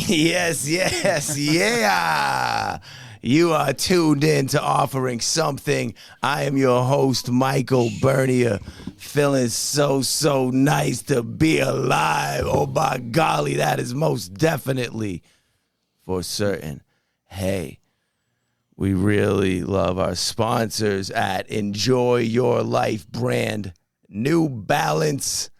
Yes, yeah. You are tuned in to Offering Something. I am your host, Michael Bernier. Feeling so nice to be alive. Oh, by golly, that is most definitely for certain. Hey, we really love our sponsors at Enjoy Your Life brand, New Balance,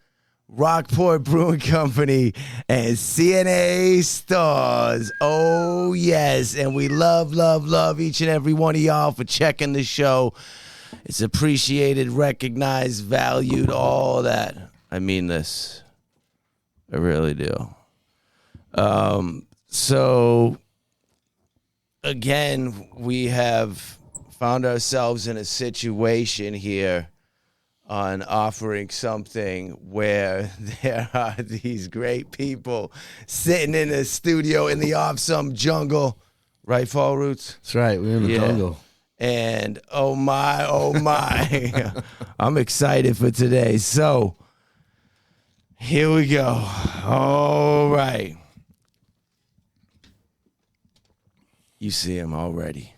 Rockport Brewing Company, and CNA Stores. Oh, yes. And we love each and every one of y'all for checking the show. It's appreciated, recognized, valued, all that. I mean this. I really do. So, again, we have found ourselves in a situation here on Offering Something where there are these great people sitting in a studio in the awesome jungle. Right, Fall Roots? That's right. We're in the jungle. And oh my. I'm excited for today. So here we go. All right. You see him already.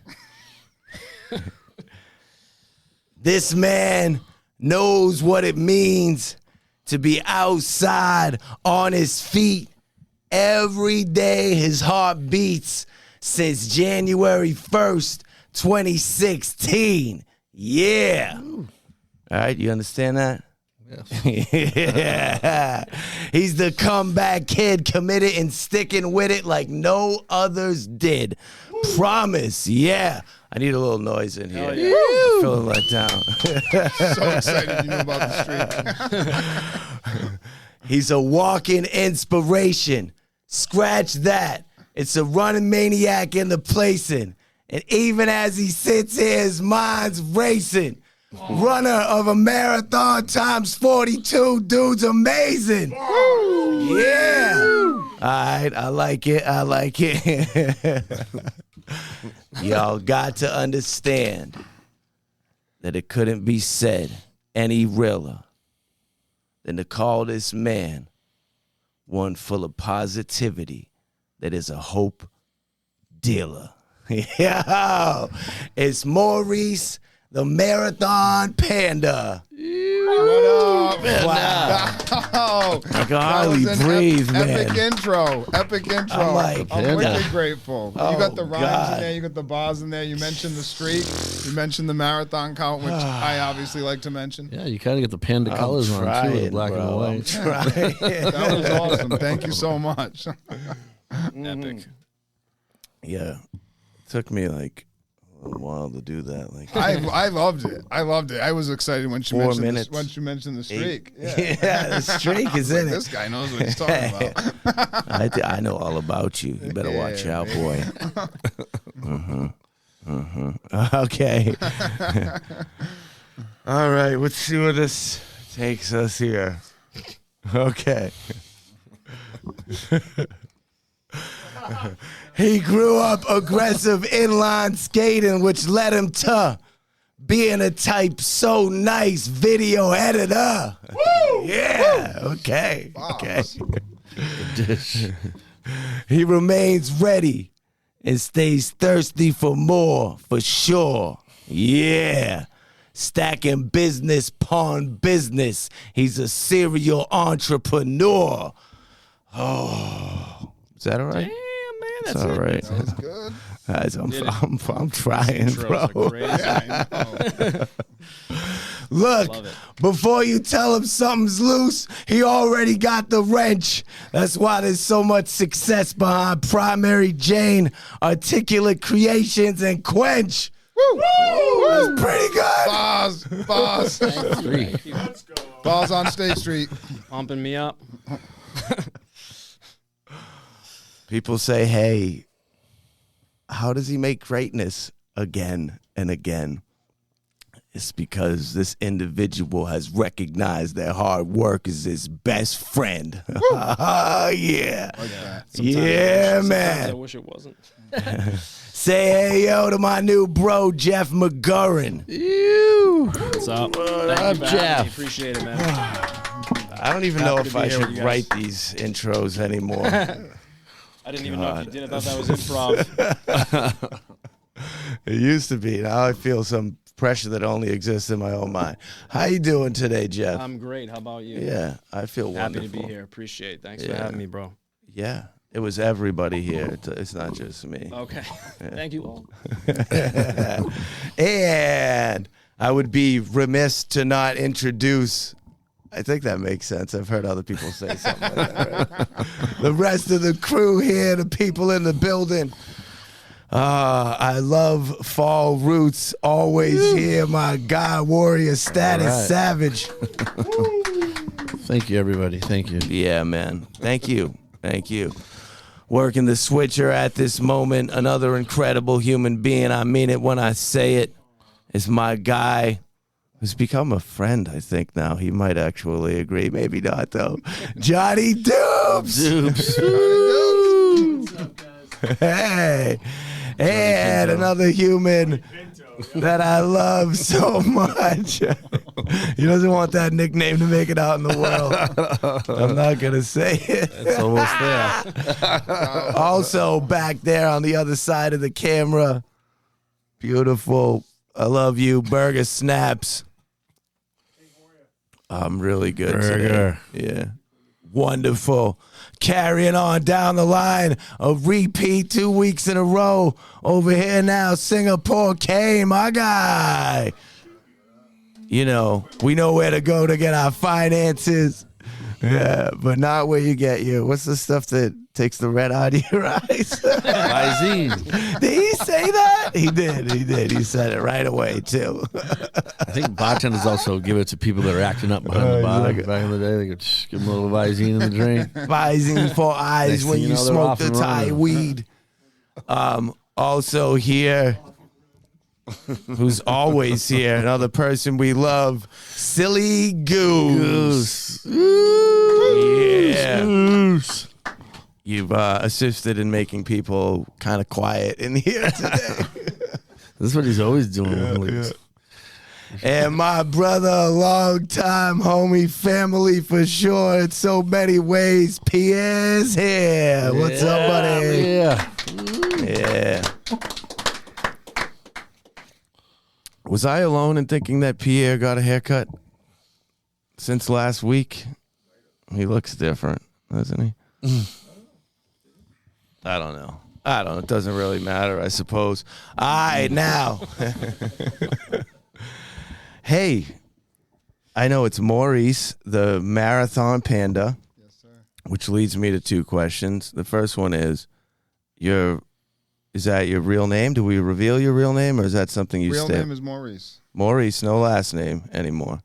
This man knows what it means to be outside on his feet every day. His heart beats since January 1st, 2016. Yeah. Ooh. All right, you understand that? Yes. Yeah. He's the comeback kid, committed and sticking with it like no others did. Woo. Promise. Yeah. I need a little noise in here. Yeah. I'm feeling let down. So excited you know about the streak. He's a walking inspiration. Scratch that. It's a running maniac in the placing. And even as he sits here, his mind's racing. Runner of a marathon times 42. Dude's amazing. Woo. Yeah. Woo. All right. I like it. Y'all got to understand that it couldn't be said any realer than to call this man one full of positivity that is a hope dealer. Yeah, it's Maurice, the Marathon Panda. What up? Wow. I can hardly breathe, man. Epic intro. I'm really grateful. Oh, you got the rhymes God. in there. You got the bars in there. You mentioned the streak. You mentioned the marathon count, which I obviously like to mention. Yeah, you kind of get the Panda colors on, too, with black and white. That was awesome. Thank you so much. Epic. Yeah. It took me like a while to do that. Like I loved it. I was excited when she 4 minutes. Once you mentioned the streak. Yeah, the streak is in it. This guy knows what he's talking about. I know all about you. You better watch out, boy. Okay. All right, let's see where this takes us here. Okay. He grew up aggressive inline skating, which led him to being a type so nice video editor. Woo! Yeah, Woo! Okay. He remains ready and stays thirsty for more, for sure. Yeah. Stacking business upon business. He's a serial entrepreneur. Oh, is that all right? Damn, man, that's it. all right. That was good. I'm trying, bro. Yeah, Look, before you tell him something's loose, he already got the wrench. That's why there's so much success behind Primary Jane, Articulate Creations, and Quench. Woo! Woo! That's pretty good. Boss. Thank you. Let's go. Balls on State Street. Pumping me up. People say, hey, how does he make greatness again and again? It's because this individual has recognized that hard work is his best friend. Yeah. Like that. Yeah, Sometimes man. I wish it wasn't. Say hey, yo, to my new bro, Jeff McGurren. What's up? What Thank up, you for having Jeff? me. Appreciate it, man. I don't even know Happy if to I be here with should you guys. write these intros anymore. I didn't even know if you did. I thought that was improv. It used to be. Now I feel some pressure that only exists in my own mind. How you doing today, Jeff? I'm great. How about you? Yeah, I feel Happy wonderful. to be here. Appreciate it. Thanks for having me, bro. Yeah, it was everybody here. It's not just me. Okay. Thank you all. And I would be remiss to not introduce. I think that makes sense. I've heard other people say something like that. Right? The rest of the crew here, the people in the building. I love fall roots. Always here, my God, warrior status, savage. Thank you, everybody. Thank you. Yeah, man. Thank you. Thank you. Working the switcher at this moment. Another incredible human being. I mean it when I say it. Is my guy who's become a friend, I think, now. He might actually agree. Maybe not, though. Johnny Dupes. Hey. And another human that I love so much. He doesn't want that nickname to make it out in the world. I'm not going to say it. It's almost there. Also, back there on the other side of the camera, beautiful. I love you, Burger Snaps. I'm really good today. Yeah. Wonderful. Carrying on down the line, a repeat 2 weeks in a row. Over here now, Singapore K, my guy. You know, we know where to go to get our finances. Yeah, but not where you get your, what's the stuff that takes the red out of your eyes? Visine. Did he say that? He did. He said it right away, too. I think bartenders also give it to people that are acting up behind the bar. Back in the day, they could just give them a little Visine in the drink. Visine for eyes Next when thing you you know, they're smoke off the and Thai running. weed. Also here, who's always here, another person we love, Silly Goose. Yeah. You've assisted in making people kind of quiet in here today. This is what he's always doing. And my brother, long time homie, family for sure, in so many ways, Pierre's here. What's up, buddy? Yeah. Was I alone in thinking that Pierre got a haircut since last week? He looks different, doesn't he? I don't know. It doesn't really matter, I suppose. All right, now. Hey, I know it's Maurice, the marathon panda. Yes, sir. Which leads me to two questions. The first one is that your real name? Do we reveal your real name, or is that something you Real stay? name is Maurice. Maurice, no last name anymore.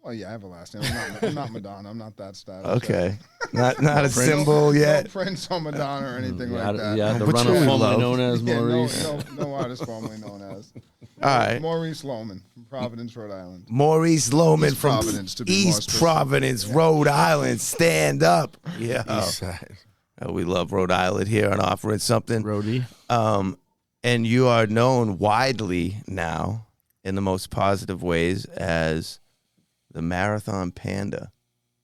Well, yeah, I have a last name. I'm not Madonna. I'm not that status. Okay. Not a symbol yet. No Prince or Madonna or anything like that. Yeah, the But runner you formerly love- known as Yeah, Maurice. no artist formerly known as. All right. Maurice Lohman from Providence, Rhode Island. Maurice Lohman East from Providence, to be more East specific. Providence, Rhode Island. Stand up. Yeah. East side. We love Rhode Island here and offering something. Roadie. And you are known widely now in the most positive ways as the Marathon Panda.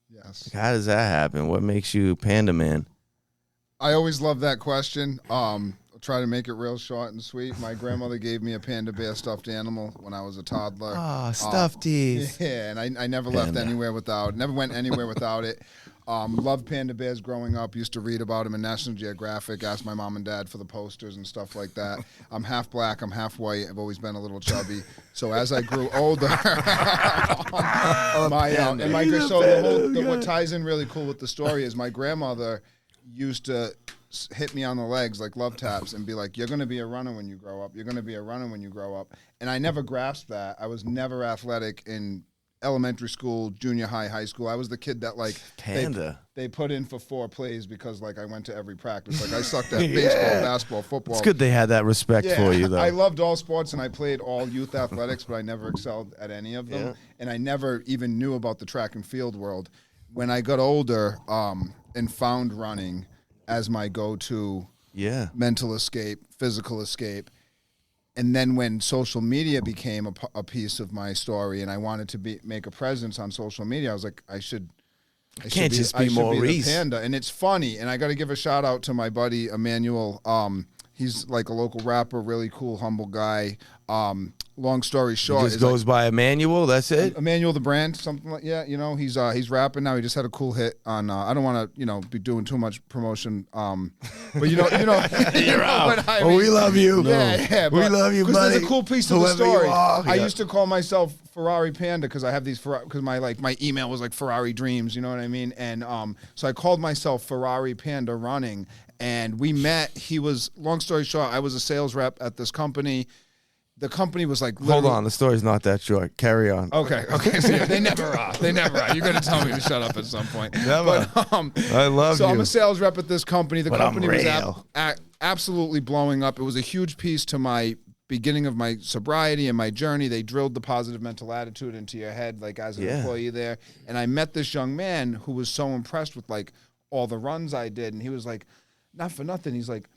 Yes. How does that happen? What makes you Panda Man? I always love that question. I'll try to make it real short and sweet. My grandmother gave me a panda bear stuffed animal when I was a toddler. Oh, stuffies. Yeah, and I never left anywhere without. Never went anywhere without it. Loved panda bears growing up. Used to read about them in National Geographic. Asked my mom and dad for the posters and stuff like that. I'm half black. I'm half white. I've always been a little chubby. So as I grew older, what ties in really cool with the story is my grandmother used to hit me on the legs like love taps and be like, "You're going to be a runner when you grow up. You're going to be a runner when you grow up." And I never grasped that. I was never athletic in elementary school, junior high, high school. I was the kid that like Panda. they put in for 4 plays because like I went to every practice. Like I sucked at baseball, basketball, football. It's good they had that respect for you, though. I loved all sports and I played all youth athletics, but I never excelled at any of them. Yeah. And I never even knew about the track and field world. When I got older and found running as my go-to mental escape, physical escape, and then when social media became a piece of my story and I wanted to make a presence on social media, I was like, I should Can't just be I should be Maurice. the Panda. And it's funny, and I got to give a shout out to my buddy Emmanuel. He's like a local rapper, really cool, humble guy. Long story short, He just goes by Emmanuel. That's it. Emmanuel the brand, something like he's rapping now. He just had a cool hit on. I don't want to be doing too much promotion. But you know what I mean. We love you. Yeah. We love you, buddy. Because there's a cool piece to the Whoever you story. are. I used to call myself Ferrari Panda because I have these because my email was like Ferrari Dreams. You know what I mean? And so I called myself Ferrari Panda Running, and we met. He was, long story short, I was a sales rep at this company. The company was like, hold on, the story's not that short. Carry on. Okay. So they never are. You're going to tell me to shut up at some point. Never. But, I love you. So I'm a sales rep at this company. The But company I'm was real. absolutely blowing up. It was a huge piece to my beginning of my sobriety and my journey. They drilled the positive mental attitude into your head, like as an employee there. And I met this young man who was so impressed with like all the runs I did. And he was like, not for nothing. He's like,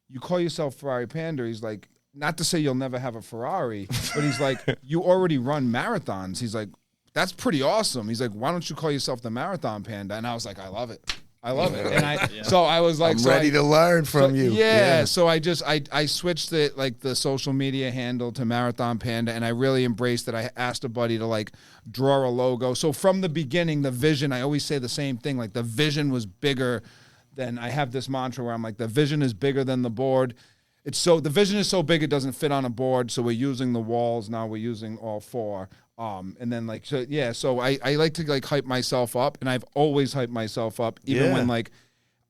you call yourself Ferrari Panda. He's like, not to say you'll never have a Ferrari, but he's like, you already run marathons. He's like, that's pretty awesome. He's like, why don't you call yourself the Marathon Panda? And I was like, I love it. And so I was like, I'm ready to learn from you. Yeah. So I switched it, like the social media handle to Marathon Panda, and I really embraced it. I asked a buddy to like draw a logo. So from the beginning, the vision, I always say the same thing, like the vision was bigger than, I have this mantra where I'm like, the vision is bigger than the board. The vision is so big it doesn't fit on a board, so we're using the walls now. We're using all four, and then like so I like to like hype myself up, and I've always hyped myself up, even when like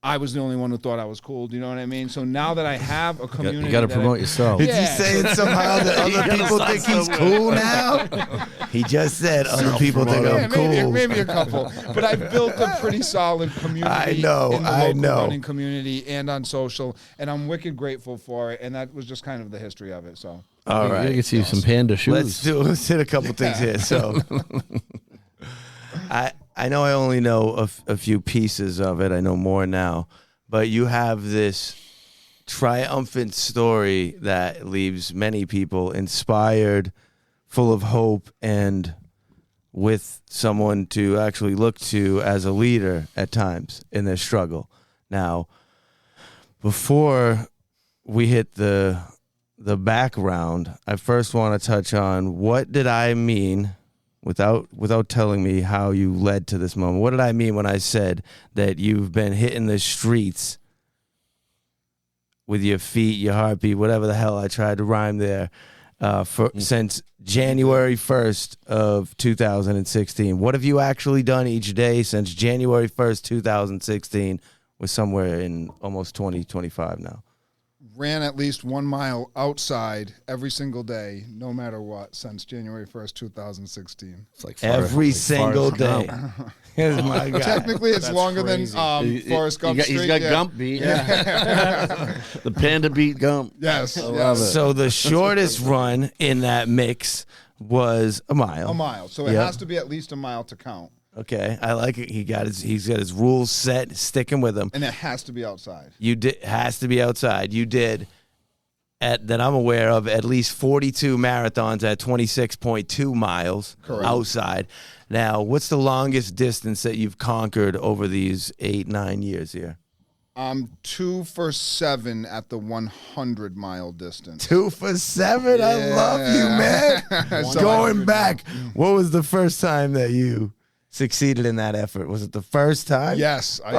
I was the only one who thought I was cool. Do you know what I mean? So now that I have a community, you got to promote yourself. Did you say it somehow that other people think he's cool now? He just said other people think I'm cool. Maybe a couple, but I've built a pretty solid community. I know, in the local running community and on social, and I'm wicked grateful for it. And that was just kind of the history of it. So, all right, you can see some Panda shoes. Let's hit a couple things here. So, I know I only know a few pieces of it. I know more now, but you have this triumphant story that leaves many people inspired, full of hope, and with someone to actually look to as a leader at times in their struggle. Now, before we hit the background, I first want to touch on what did I mean without telling me how you led to this moment. What did I mean when I said that you've been hitting the streets with your feet, your heartbeat, whatever the hell I tried to rhyme there, since January 1st of 2016? What have you actually done each day since January 1st, 2016? We're somewhere in almost 2025 now. Ran at least 1 mile outside every single day, no matter what, since January 1st, 2016. It's like Every single day. Here's my guy. Technically, it's longer crazy. than Forrest Gump Street. He's got Gump beat. Yeah. The Panda beat Gump. Yes. I love it. So the shortest run in that was a mile. A mile. So it has to be at least a mile to count. Okay, I like it. He's got his rules set, sticking with them. And it has to be outside. Has to be outside. You did, that I'm aware of, at least 42 marathons at 26.2 miles outside. Now, what's the longest distance that you've conquered over these 8-9 years here? 2 for 7 at the 100-mile distance. 2 for 7? I love you, man. Going back, what was the first time that you succeeded in that effort? Was it the first time? Yes. I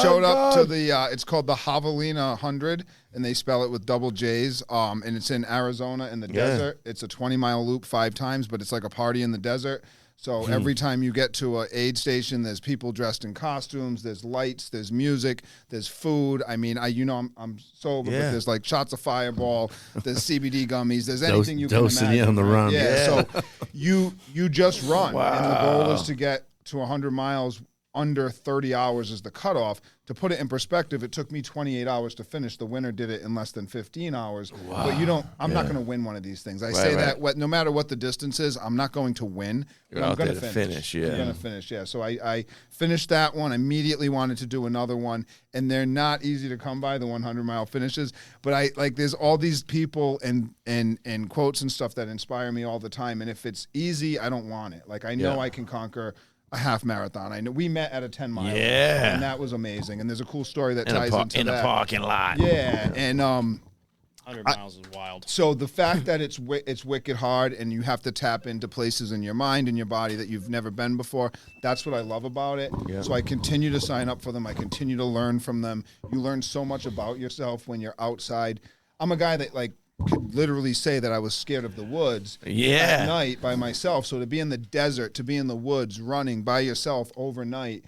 showed up to the, it's called the Javelina 100, and they spell it with double J's, and it's in Arizona in the desert. It's a 20-mile loop 5 times, but it's like a party in the desert. So every time you get to an aid station, there's people dressed in costumes, there's lights, there's music, there's food. I mean, I'm sober, but there's like shots of Fireball, there's CBD gummies, there's anything you can imagine. You on the run. Yeah. So you just run, and the goal is to get to 100 miles under 30 hours is the cutoff. To put it in perspective, it took me 28 hours to finish. The winner did it in less than 15 hours. Wow. But I'm not going to win one of these things. I say that no matter what the distance is, I'm not going to win. I'm going to finish. I'm going to finish, So I finished that one. Immediately wanted to do another one. And they're not easy to come by, the 100-mile finishes. But there's all these people and quotes and stuff that inspire me all the time. And if it's easy, I don't want it. Like I know I can conquer a half marathon. I know we met at a 10 mile. Yeah. And that was amazing. And there's a cool story that In ties into a that. parking lot. Yeah. And 100 miles is wild. so the fact that it's wicked hard and you have to tap into places in your mind and your body that you've never been before, that's what I love about it. Yeah. So I continue to sign up for them. I continue to learn from them. You learn so much about yourself when you're outside. I'm a guy that like could literally say that I was scared of the woods at night by myself. So to be in the desert, to be in the woods running by yourself overnight,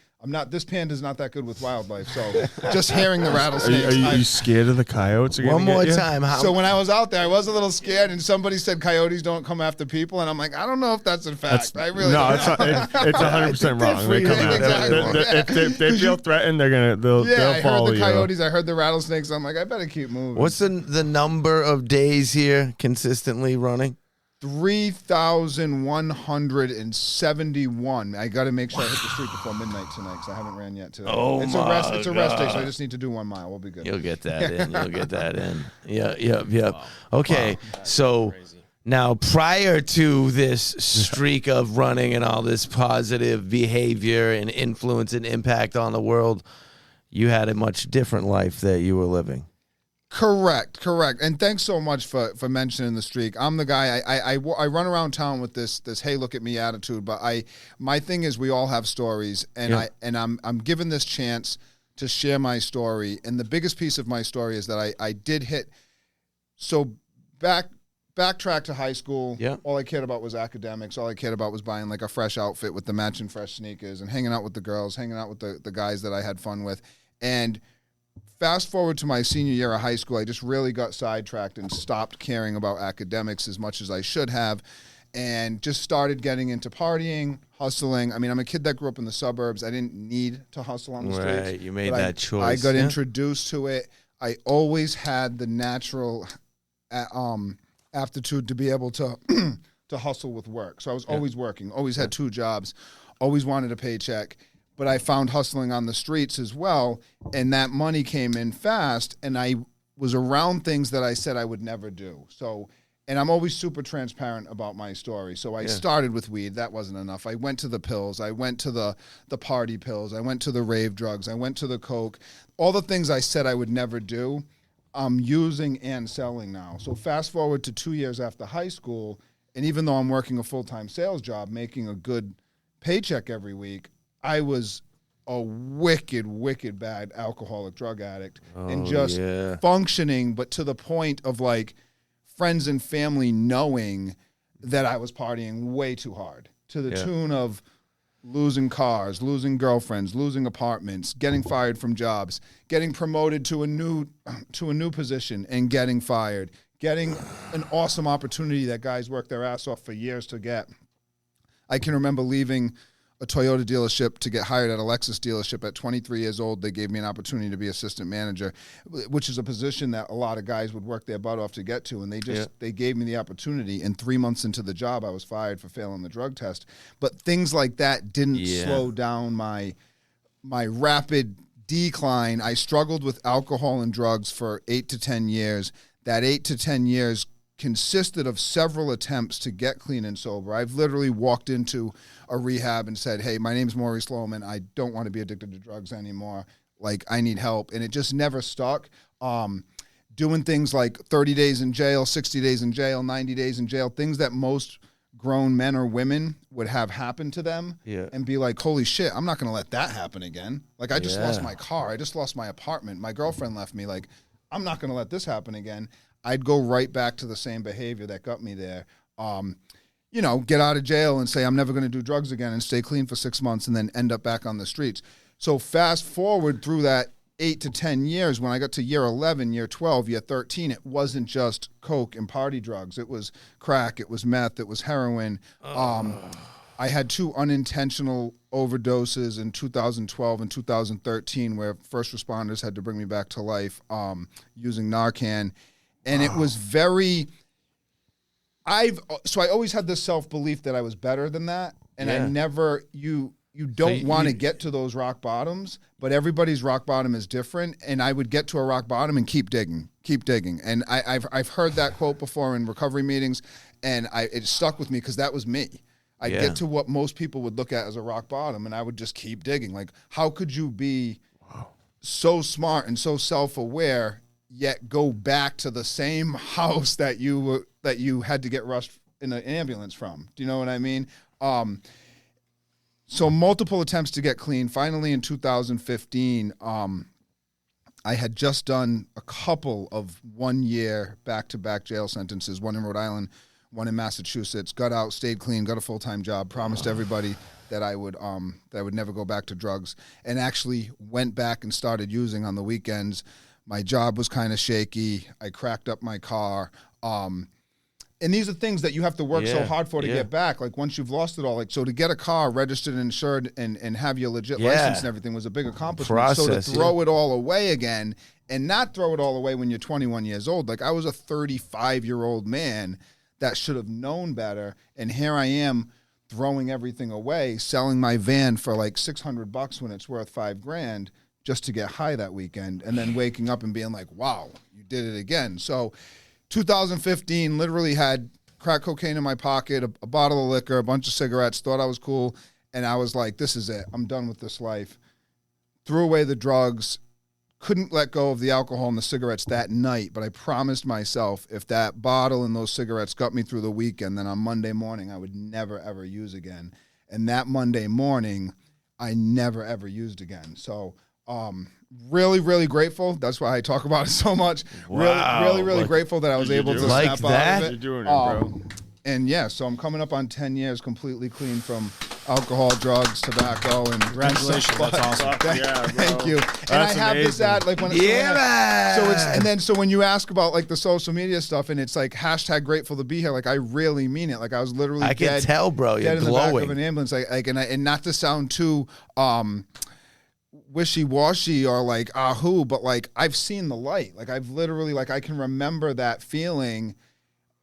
this panda's not that good with wildlife. So just hearing the rattlesnakes. Are you scared of the coyotes again? One more time. So when I was out there, I was a little scared, and somebody said coyotes don't come after people, and I'm like, I don't know if that's a fact. I really no, don't. it's 100% wrong. They come out. Exactly. If they feel threatened, they'll I follow heard the you. coyotes, I heard the rattlesnakes. I'm like, I better keep moving. What's the number of days here consistently running? 3,171. I got to make sure I hit the street before midnight tonight because I haven't ran yet today. Oh it's a rest day, so I just need to do 1 mile. We'll be good. You'll get that in. You'll get that in. Yeah. Wow. Okay, so now prior to this streak of running and all this positive behavior and influence and impact on the world, you had a much different life that you were living. Correct. And thanks so much for mentioning the streak. I'm the guy, I run around town with this hey, look at me attitude, but my thing is we all have stories, and I'm given this chance to share my story. And the biggest piece of my story is that I did hit, so backtrack to high school. Yeah. All I cared about was academics. All I cared about was buying like a fresh outfit with the matching fresh sneakers and hanging out with the girls, hanging out with the guys that I had fun with. And fast forward to my senior year of high school, I just really got sidetracked and stopped caring about academics as much as I should have, and just started getting into partying, hustling. I mean, I'm a kid that grew up in the suburbs. I didn't need to hustle on the streets. Right, you made that choice. I got introduced to it. I always had the natural aptitude to be able to to hustle with work. So I was always working, always had 2 jobs, always wanted a paycheck. But I found hustling on the streets as well, and that money came in fast, and I was around things that I said I would never do. So, and I'm always super transparent about my story. So I started with weed. That wasn't enough. I went to the pills. I went to the party pills. I went to the rave drugs. I went to the coke. All the things I said I would never do, I'm using and selling now. So fast forward to 2 years after high school, and even though I'm working a full-time sales job, making a good paycheck every week, I was a wicked bad alcoholic drug addict and just functioning, but to the point of like friends and family knowing that I was partying way too hard, to the tune of losing cars, losing girlfriends, losing apartments, getting fired from jobs, getting promoted to a new position and getting fired, getting an awesome opportunity that guys work their ass off for years to get. I can remember leaving a Toyota dealership to get hired at a Lexus dealership at 23 years old. They gave me an opportunity to be assistant manager, which is a position that a lot of guys would work their butt off to get to. And they gave me the opportunity. And 3 months into the job, I was fired for failing the drug test. But things like that didn't slow down my rapid decline. I struggled with alcohol and drugs for 8 to 10 years. That 8 to 10 years consisted of several attempts to get clean and sober. I've literally walked into a rehab and said, hey, my name's Maurice Lohman. I don't want to be addicted to drugs anymore. Like, I need help. And it just never stuck. Doing things like 30 days in jail, 60 days in jail, 90 days in jail, things that most grown men or women would have happen to them and be like, holy shit, I'm not going to let that happen again. Like, I just lost my car. I just lost my apartment. My girlfriend left me. Like, I'm not going to let this happen again. I'd go right back to the same behavior that got me there. Get out of jail and say, I'm never going to do drugs again and stay clean for 6 months and then end up back on the streets. So fast forward through that 8 to 10 years, when I got to year 11, year 12, year 13, it wasn't just coke and party drugs. It was crack, it was meth, it was heroin. I had 2 unintentional overdoses in 2012 and 2013 where first responders had to bring me back to life using Narcan. And it was I always had this self-belief that I was better than that. And I never, you don't want to get to those rock bottoms, but everybody's rock bottom is different. And I would get to a rock bottom and keep digging. And I've heard that quote before in recovery meetings, and it stuck with me because that was me. I'd get to what most people would look at as a rock bottom, and I would just keep digging. Like, how could you be so smart and so self-aware, yet go back to the same house that you had to get rushed in an ambulance from? Do you know what I mean? So multiple attempts to get clean. Finally, in 2015, I had just done a couple of 1 year back-to-back jail sentences, one in Rhode Island, one in Massachusetts. Got out, stayed clean, got a full-time job, promised everybody that I would never go back to drugs, and actually went back and started using on the weekends. My job was kind of shaky. I cracked up my car. And these are things that you have to work so hard for to get back. Like, once you've lost it all, like, so to get a car registered and insured and have your legit license and everything was a big accomplishment. So to throw it all away again, and not throw it all away when you're 21 years old. Like, I was a 35-year-old man that should have known better. And here I am throwing everything away, selling my van for like $600 when it's worth $5,000 just to get high that weekend. And then waking up and being like, wow, you did it again. So 2015, literally had crack cocaine in my pocket, a bottle of liquor, a bunch of cigarettes, thought I was cool. And I was like, this is it. I'm done with this life. Threw away the drugs, couldn't let go of the alcohol and the cigarettes that night. But I promised myself, if that bottle and those cigarettes got me through the weekend, then on Monday morning, I would never, ever use again. And that Monday morning, I never, ever used again. So, really, really grateful. That's why I talk about it so much. Wow. Really grateful that I was able to like snap that? out of it. You're doing it, bro. And yeah, so I'm coming up on 10 years completely clean from alcohol, drugs, tobacco, and Congratulations, that's awesome. Thank you. And I have this ad like when it's so when you ask about like the social media stuff and it's like hashtag grateful to be here, like I really mean it. Like I was literally I can tell, bro. You're dead in the back of glowing. an ambulance. And not to sound too wishy-washy or like ahoo, but like I've seen the light. Like I've literally like I can remember that feeling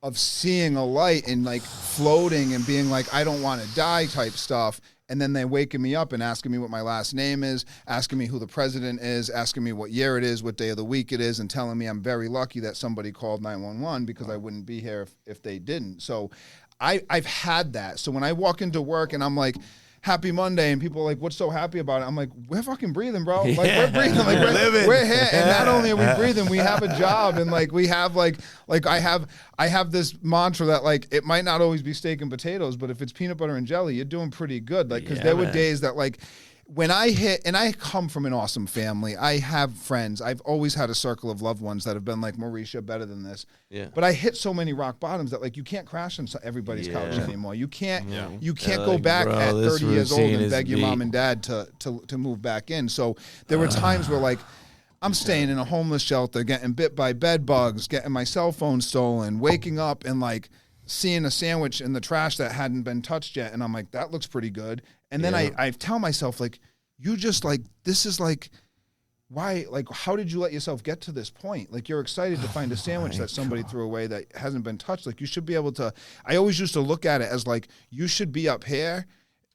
of seeing a light and like floating and being like, I don't want to die type stuff. And then they waking me up and asking me what my last name is, asking me who the president is, asking me what year it is, what day of the week it is, and telling me I'm very lucky that somebody called 911 because I wouldn't be here if they didn't. So I've had that. So when I walk into work and I'm like, happy Monday, and people are like, what's so happy about it? I'm like, we're fucking breathing, bro. Like we're breathing, like we're here, and not only are we breathing, we have a job, and like we have like I have this mantra that like it might not always be steak and potatoes, but if it's peanut butter and jelly, you're doing pretty good. Like because there were days that like when I hit, and I come from an awesome family. I have friends. I've always had a circle of loved ones that have been like, Maurice, you're better than this. Yeah. But I hit so many rock bottoms that like you can't crash on everybody's couch anymore. You can't go back at 30 years old and beg your mom and dad to move back in. So there were times where like I'm staying in a homeless shelter, getting bit by bed bugs, getting my cell phone stolen, waking up and like seeing a sandwich in the trash that hadn't been touched yet. And I'm like, that looks pretty good. And then I tell myself, like, you just like, this is like, why, like, how did you let yourself get to this point? Like, you're excited to find a sandwich that somebody threw away that hasn't been touched. Like, you should be able to, I always used to look at it as like, you should be up here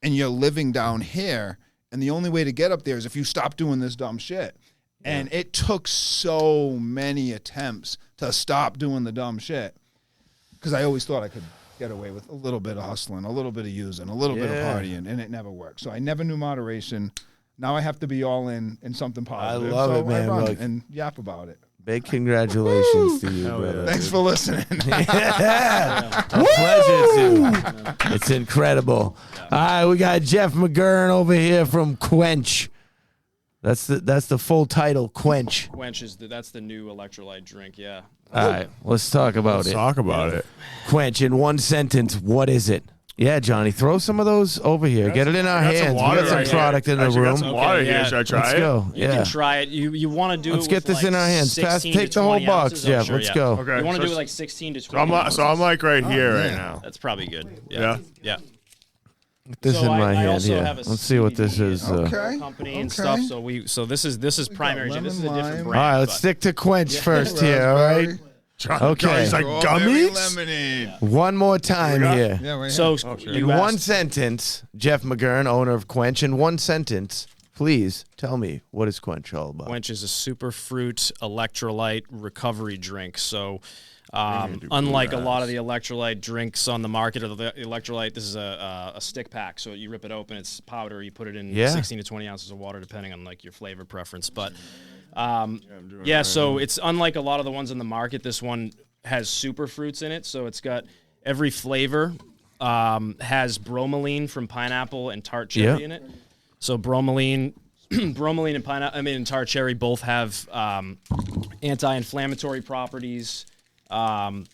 and you're living down here. And the only way to get up there is if you stop doing this dumb shit. And it took so many attempts to stop doing the dumb shit. Because I always thought I could get away with a little bit of hustling, a little bit of using, a little bit of partying, and it never worked. So I never knew moderation. Now I have to be all in something positive. I love it, man. I run and yap about it. Big congratulations to you, brother. Thanks for listening. A pleasure to. It's incredible. All right, we got Jeff McGurren over here from QNCH. That's the full title, QNCH. QNCH is that's the new electrolyte drink. Yeah. All right, let's talk about it. Talk about it. QNCH, in one sentence, what is it? Yeah, Johnny, throw some of those over here. Get it in our hands. We got some product in the room. Got some water here. Should I try Let's it? go. You can try it. You want to do Let's it get with this like in our hands. 16 Take to the whole 20 box, ounces. Jeff. Sure, Let's go. Okay. You want to do So it like 16 to 20 ounces. I'm like right here right now. That's probably good. Yeah. Yeah. Get this in my I hand also here. have a Let's see what this CBD, is. Okay. company and stuff. So this is primary. lemon, This is a different lime. brand. All right, let's but- stick to QNCH first here, all right? Okay. He's like Strawberry gummies. lemonade. One more time here. Yeah, right So here. In one sentence, Jeff McGurren, owner of QNCH, in one sentence, please tell me, what is Quench all about? Quench is a super fruit electrolyte recovery drink. So, unlike a lot of the electrolyte drinks on the market, or the electrolyte, this is a stick pack. So you rip it open, it's powder. You put it in 16 to 20 ounces of water, depending on like your flavor preference. But so it's unlike a lot of the ones on the market. This one has super fruits in it. So it's got every flavor. Has bromelain from pineapple and tart cherry in it. So bromelain and pineapple, and tart cherry both have anti-inflammatory properties. Bromelain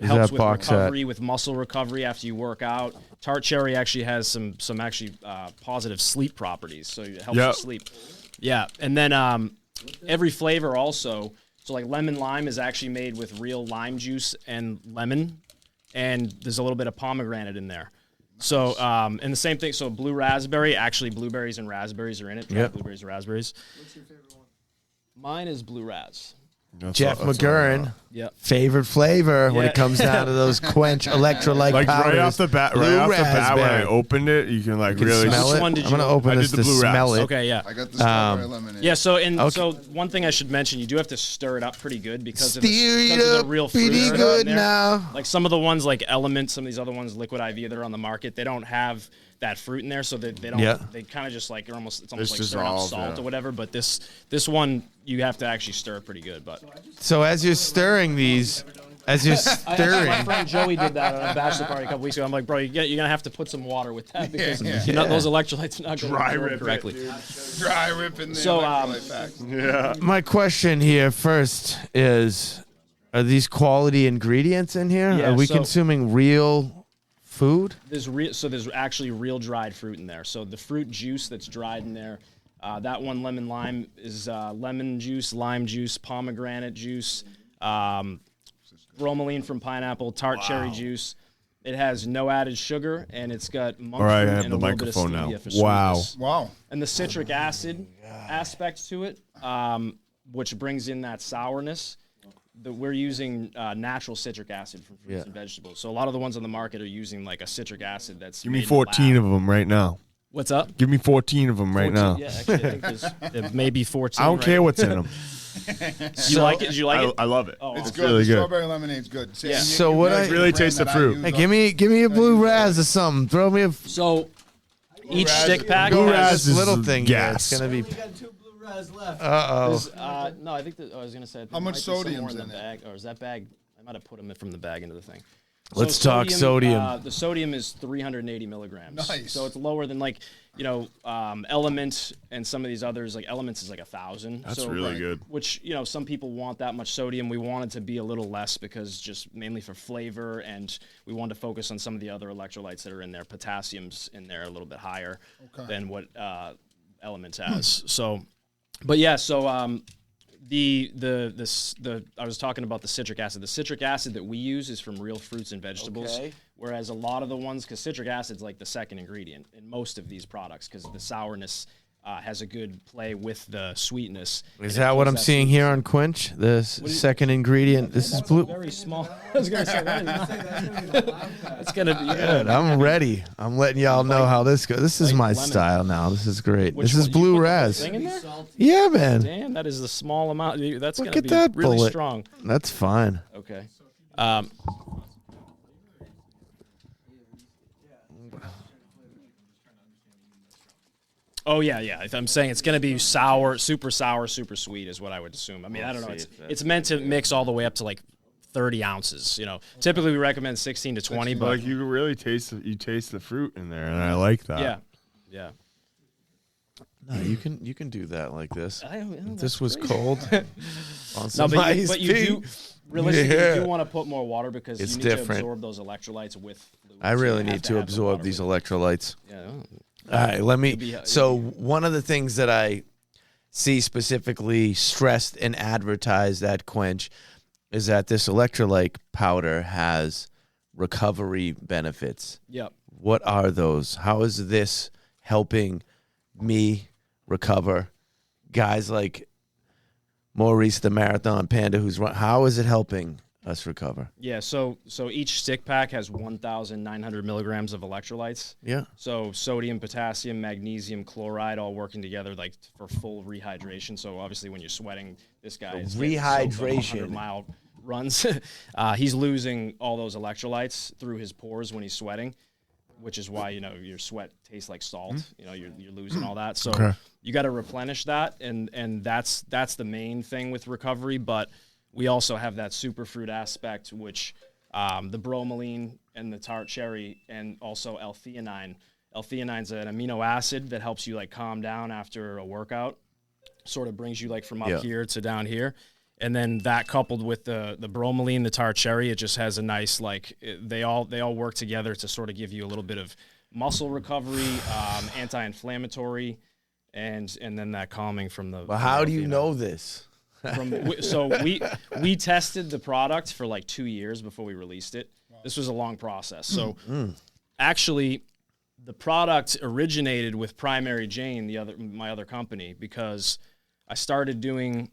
helps with recovery, with muscle recovery after you work out. Tart cherry actually has some positive sleep properties, so it helps you sleep. Yeah, and then every flavor also. So like lemon lime is actually made with real lime juice and lemon, and there's a little bit of pomegranate in there. So and the same thing. So blue raspberry, actually blueberries and raspberries are in it. Blueberries and raspberries. What's your favorite one? Mine is blue raz. Jeff McGurren, favorite flavor when it comes down to those Quench electrolyte like powders. right off the bat when I opened it, you can really smell it. I'm gonna open this to smell it. Okay, yeah. I got the strawberry lemonade. Yeah, so one thing I should mention, you do have to stir it up pretty good because of the real fruit. Pretty good now. Like some of the ones like Element, some of these other ones, Liquid IV, that are on the market, they don't have that fruit in there, so they don't. They kind of just like it's almost like stirring up salt or whatever. But this one you have to actually stir pretty good. But so as you're stirring these, my friend Joey did that at a bachelor party a couple weeks ago. I'm like, bro, you're gonna have to put some water with that because those electrolytes are not going to work correctly. Dry ripping the electrolyte packs. Yeah. My question here first is: are these quality ingredients in here? Yeah, are we consuming real food? There's actually real dried fruit in there. So the fruit juice that's dried in there, that one lemon lime is lemon juice, lime juice, pomegranate juice, bromelain from pineapple, tart cherry juice. It has no added sugar, and it's got monk fruit and a little bit of stevia for sweetness. Wow. And the citric acid aspects to it, which brings in that sourness. We're using natural citric acid from fruits and vegetables. So a lot of the ones on the market are using like a citric acid that's Give me 14 of them right now. What's up? Give me 14 of them right now. Yeah, actually, I think there's maybe 14. I don't care what's in them. You like it? Did you like it? I love it. Oh, It's awesome. good. really the good. Strawberry lemonade's good. Yeah. So what I really taste the fruit. Hey, give me a blue raz or something. Throw me a So each stick pack Blue has raz is little thing. gas. Here. It's gonna be. We got 2 blue raz left. no, I think that I was gonna say. How much sodium's in in the it? bag, or is that bag? I might have put them from the bag into the thing. Let's talk sodium. The sodium is 380 milligrams. Nice. So it's lower than Element and some of these others. Like Elements is like 1,000. That's really good. Which some people want that much sodium. We wanted to be a little less because just mainly for flavor, and we wanted to focus on some of the other electrolytes that are in there. Potassium's in there a little bit higher than what Elements has. So, but yeah. So I was talking about the citric acid. The citric acid that we use is from real fruits and vegetables. Okay. Whereas a lot of the ones, because citric acid's like the second ingredient in most of these products, because the sourness has a good play with the sweetness. Is that what I'm seeing here on Quench? The second ingredient. This is blue. Very small. I was gonna say that is not. It's gonna be Good. I'm ready. I'm letting y'all know how this goes. This is like my lemon. style now. This is great. Which This is one? You blue put the raz. thing in there? Yeah, man. Damn, that is the small amount. That's Look gonna at be that really bullet. strong. That's fine. Okay. Oh yeah. I'm saying it's going to be sour, super sweet is what I would assume. I mean, I don't know. It's meant to mix all the way up to like 30 ounces. Typically we recommend 16 to 20, but like you can really taste the fruit in there, and I like that. yeah. No, you can do that like this. If this That's was great. cold. On No, some but you ice do tea. realistically Yeah. you do want to put more water because It's you need different. to absorb those electrolytes with fluids. I So really you have need to have the absorb water these with electrolytes. it. Yeah. All right, let me. It'll be- So one of the things that I see specifically stressed and advertised at Quench is that this electrolyte powder has recovery benefits. Yep. What are those? How is this helping me recover? Guys like Maurice, the marathon panda, who's run. How is it helping us recover? Yeah, so each stick pack has 1,900 milligrams of electrolytes. Yeah. So sodium, potassium, magnesium, chloride, all working together like for full rehydration. So obviously, when you're sweating, this guy is rehydration. 100-mile runs. He's losing all those electrolytes through his pores when he's sweating, which is why your sweat tastes like salt. You're losing all that. So you got to replenish that, and that's the main thing with recovery. But we also have that superfruit aspect, which the bromelain and the tart cherry, and also L-theanine. L-theanine's an amino acid that helps you like calm down after a workout. Sort of brings you like from up here to down here. And then that coupled with the bromelain, the tart cherry, it just has a nice they all work together to sort of give you a little bit of muscle recovery, anti-inflammatory, and then that calming from the. Well, how do you know this? So we tested the product for like 2 years before we released it. This was a long process. So actually, the product originated with Primary Jane, my other company, because I started doing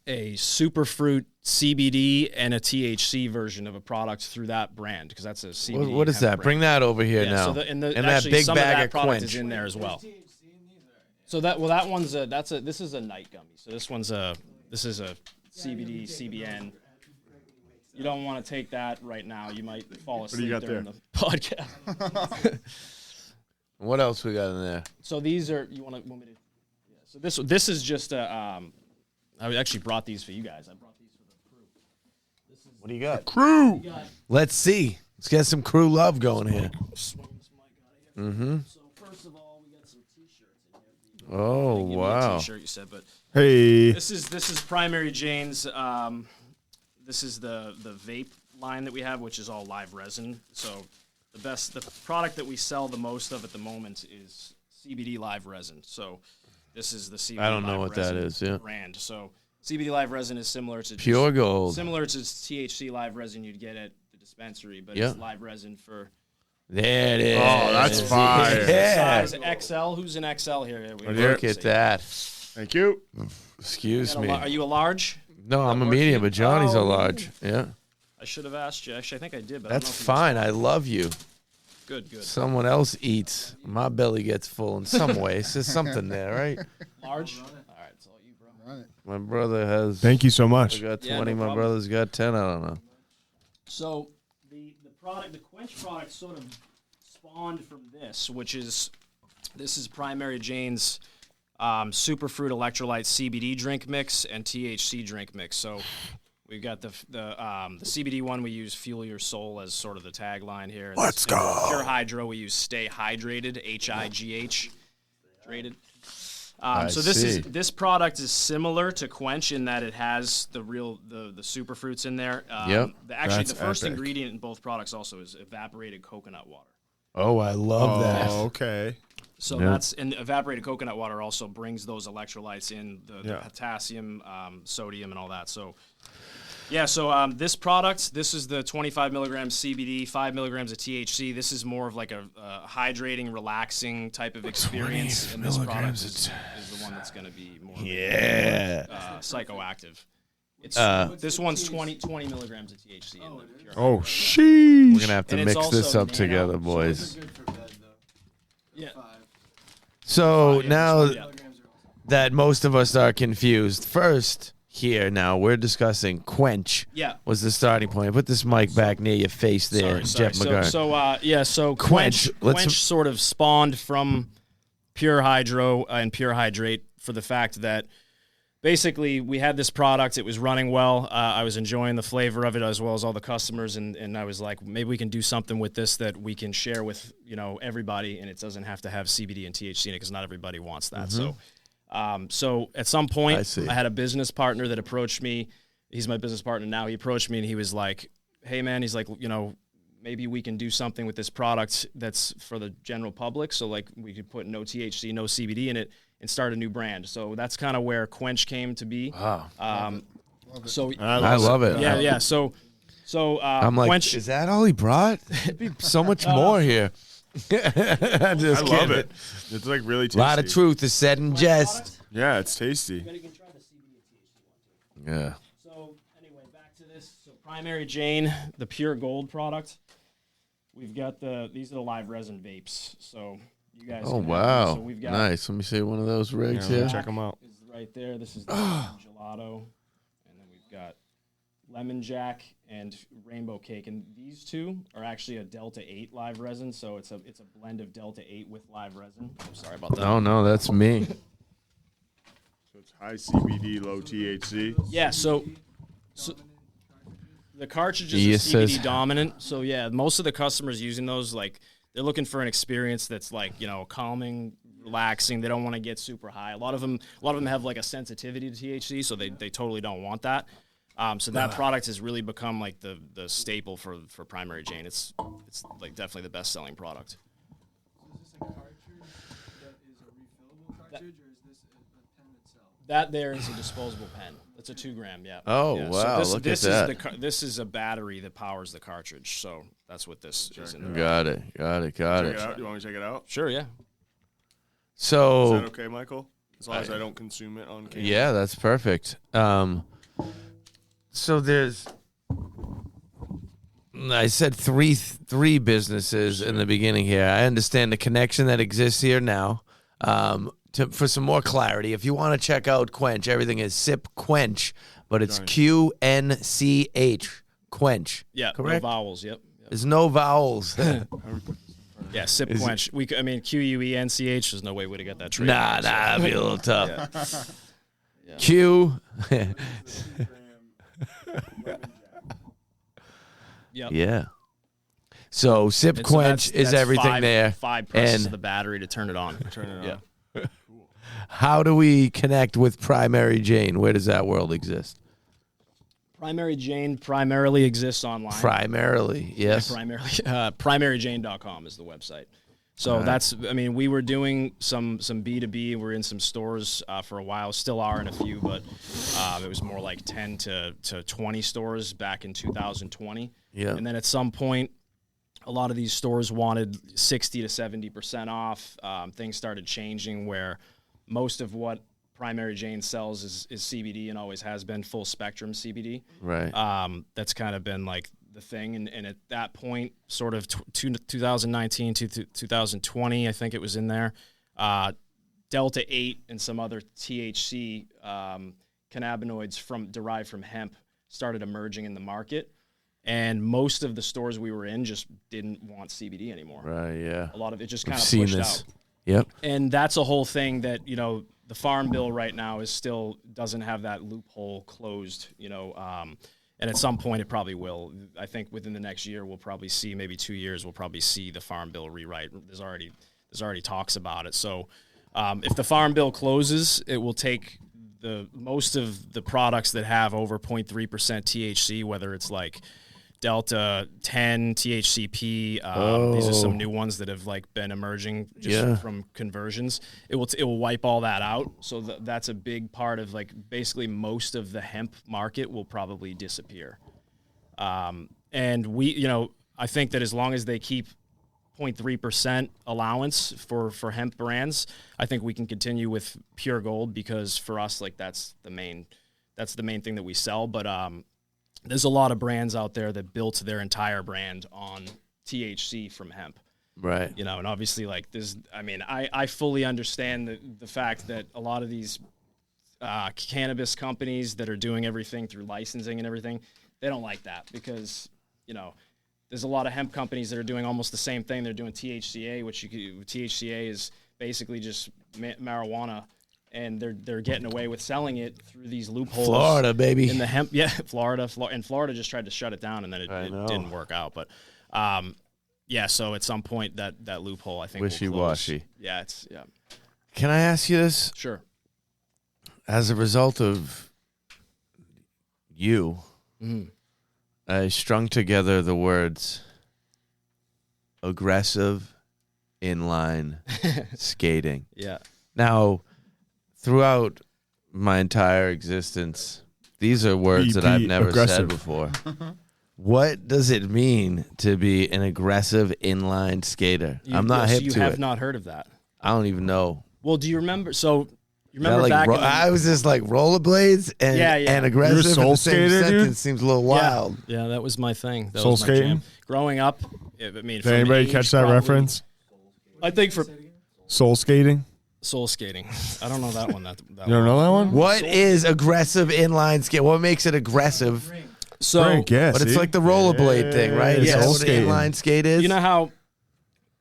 a superfruit CBD and a THC version of a product through that brand, because that's a CBD. What is that? brand. Bring that over here now. So and actually, that big some bag of that product Quench is in there as well. So that one's this is a night gummy. So this is a CBD CBN. You don't want to take that right now. You might fall asleep during the podcast. What else we got in there? So these are want me to? Yeah. So this is just a. I actually brought these for you guys. I brought these for the crew. What do you got? Crew. Let's see. Let's get some crew love going here. Swing this mic out of here. So first of all, we got some T-shirts in here. Oh, wow. T-shirt you said, but Hey. this is Primary Jane's. This is the vape line that we have, which is all live resin. So the product that we sell the most of at the moment is CBD live resin. So this is the CBD. I don't know live what resin that is. Yeah. brand. So CBD live resin is similar to Pure gold. similar to THC live resin you'd get at the dispensary, but it's live resin for. There it is. Oh, that's fire. Yeah. Size XL. Who's an XL here? Look at that. Thank you. Excuse me. Are you a large? No, I'm a medium, but Johnny's a large. Yeah. I should have asked you. Actually, I think I did, but That's I don't know fine. I love you. Good. Someone else eats. My belly gets full in some ways. There's something there, right? Large? All right, it's all you, bro. My brother has. Thank you so I much. got 20. Yeah, no my problem. brother's got 10. I don't know. So the Quench product sort of spawned from this, this is Primary Jane's superfruit electrolyte CBD drink mix and THC drink mix. So we've got the CBD one. We use Fuel Your Soul as sort of the tagline here. And Let's go. Pure Hydro. We use Stay Hydrated, HIGH, hydrated. So this product is similar to Quench in that it has the superfruits in there. Actually, the first ingredient in both products also is evaporated coconut water. Oh, I love that. Oh, okay. So and evaporated coconut water also brings those electrolytes in, the potassium, sodium, and all that. So, this product, this is the 25 milligrams CBD, 5 milligrams of THC. This is more of like a hydrating, relaxing type of experience. And this product is the one that's going to be more psychoactive. It's this one's 20 milligrams of THC in the pure. Oh, sheesh. We're going to have to mix this up together, boys. Yeah. So now that most of us are confused, first here now we're discussing Quench. Yeah. Was the starting point. Put this mic back near your face there, Jeff McGurren. So Quench sort of spawned from Pure Hydro and Pure Hydrate for the fact that basically we had this product. It was running well. I was enjoying the flavor of it as well as all the customers, and I was like, maybe we can do something with this that we can share with everybody, and it doesn't have to have CBD and THC in it because not everybody wants that. So at some point, I had a business partner that approached me. He's my business partner now. He approached me and he was like, hey, man, he's like, maybe we can do something with this product that's for the general public. So like we could put no THC, no CBD in it and start a new brand. So that's kind of where Quench came to be. Wow. So I love it. Yeah. So I'm like, Quench, is that all he brought? There'd be so much more here. I love it. It's like really tasty. A lot of truth is said in jest. Yeah, it's tasty. you can try the CBD and THC one too. Yeah. So anyway, back to this. So Primary Jane, the pure gold product. We've got these are the live resin vapes. So you guys. Oh can wow! Have so we've got Nice. Let me see one of those rigs Yeah, here. check them out. Is right there. This is the gelato, and then we've got lemon jack and rainbow cake, and these two are actually a Delta 8 live resin. So it's a blend of Delta 8 with live resin. I'm sorry about that. Oh no, that's me. So it's high CBD, low THC. Yeah. So the cartridge is He a says- CBD dominant. So yeah, most of the customers using those, like, they're looking for an experience that's like, calming, relaxing. They don't want to get super high. A lot of them have like a sensitivity to THC, so they totally don't want that. So that product has really become like the staple for Primary Jane. It's like definitely the best selling product. So is this a cartridge that is a refillable cartridge, or is this a pen itself? That there is a disposable pen. It's a 2 gram, yeah. Oh, Yeah. wow, So look this at is that. this is a battery that powers the cartridge. So that's what this is in there. Got it. Check it it. out. You want me to check it out? Sure, yeah. Is So that okay, Michael? As long as I don't consume it on camera. yeah, that's perfect. So there's, I said three businesses in the beginning here. I understand the connection that exists here now. For some more clarity, if you want to check out Quench, everything is Sip Quench, but it's QNCH Quench. Yeah, correct. no vowels, yep. There's no vowels. Yeah, Sip Quench. QUENCH, there's no way we'd have got that trade. Nah, that'd be a little tough. Q. Yep. Yeah. So Sip And so Quench is that's everything there. 5 presses And of the battery to turn it on. Turn it on. Yeah. how do we connect with Primary Jane? Where does that world exist? Primary Jane primarily exists online. Primarily, yes. Primaryjane.com is the website. So we were doing some B2B. We're in some stores for a while, still are in a few, but it was more like 10 to 20 stores back in 2020. Yeah. And then at some point, a lot of these stores wanted 60 to 70% off. Things started changing where most of what Primary Jane sells is CBD and always has been full spectrum CBD. Right. That's kind of been like the thing. And at that point, sort of 2019 to 2020, I think it was in there, Delta 8 and some other THC cannabinoids derived from hemp started emerging in the market. And most of the stores we were in just didn't want CBD anymore. Right, yeah. A lot of it just We've kind of seen pushed this. out. Yep. And that's a whole thing that, the Farm Bill right now is still doesn't have that loophole closed, and at some point it probably will. I think within the next year we'll probably see, maybe 2 years, we'll probably see the Farm Bill rewrite. There's already talks about it. So if the Farm Bill closes, it will take most of the products that have over 0.3% THC, whether it's like Delta 10, THCP. These are some new ones that have like been emerging just from conversions. It will wipe all that out. So that's a big part of like basically most of the hemp market will probably disappear. And we, I think that as long as they keep 0.3% allowance for hemp brands, I think we can continue with pure gold because for us, like that's the main thing that we sell. But there's a lot of brands out there that built their entire brand on THC from hemp. Right. And obviously like this, I fully understand the fact that a lot of these cannabis companies that are doing everything through licensing and everything, they don't like that because, there's a lot of hemp companies that are doing almost the same thing. They're doing THCA, THCA is basically just marijuana. And they're getting away with selling it through these loopholes. Florida, baby. In the hemp, Florida. And Florida just tried to shut it down, and then it didn't work out. But, so at some point that loophole, I think, wishy-washy. Yeah, Can I ask you this? Sure. As a result of you, I strung together the words aggressive inline skating. Yeah. Now, throughout my entire existence, these are words that I've never said before. What does it mean to be an aggressive inline skater? I'm not hip to it. You have not heard of that. I don't even know. Well, do you remember? So You remember back? I was just like rollerblades and and aggressive. You're a soul in the same skater, sentence dude? seems a little wild. Yeah, that was my thing. That Soul was my skating? jam. Growing up, I mean, Did anybody catch that reference? I think for Soul skating? soul skating. I don't know that one. That You don't know that one? What is aggressive inline skate? What makes it aggressive? So, Great guess. But it's see? like the rollerblade thing, right? Is Yeah, that soul what an skating. inline skate is? you know how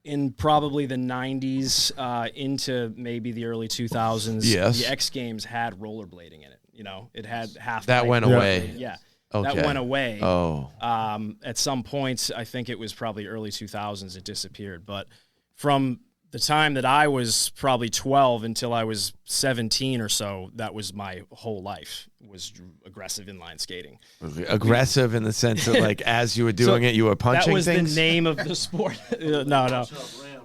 in probably the 90s into maybe the early 2000s, Yes. the X Games had rollerblading in it. You know, it had half That pipe went Yeah. away. Yeah. Okay. That went away. Oh. At some point, I think it was probably early 2000s, it disappeared. But from the time that I was probably 12 until I was 17 or so, that was my whole life, was aggressive inline skating. Aggressive in the sense that, like, as you were doing it, you were punching That was things? the name of the sport. No.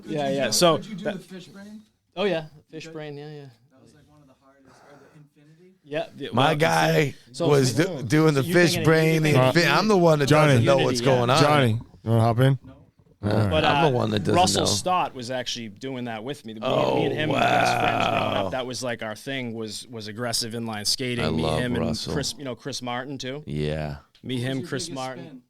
Yeah. So, Did you do the fish brain? oh, yeah. Fish brain, yeah. That was like one of the hardest. Or the infinity? Yeah. My guy So- was doing the you fish thinking brain. Unity? I'm the one that Johnny. doesn't know Unity, what's yeah. going on. Johnny, you want to hop in? But I'm the one that doesn't Russell know. Stott was actually doing that with me. Me and him were wow. best friends growing up. That was like our thing was aggressive inline skating. I me, love him, Russell. and Chris Martin too. Yeah. Me, him, Who's your Chris biggest Martin. spin?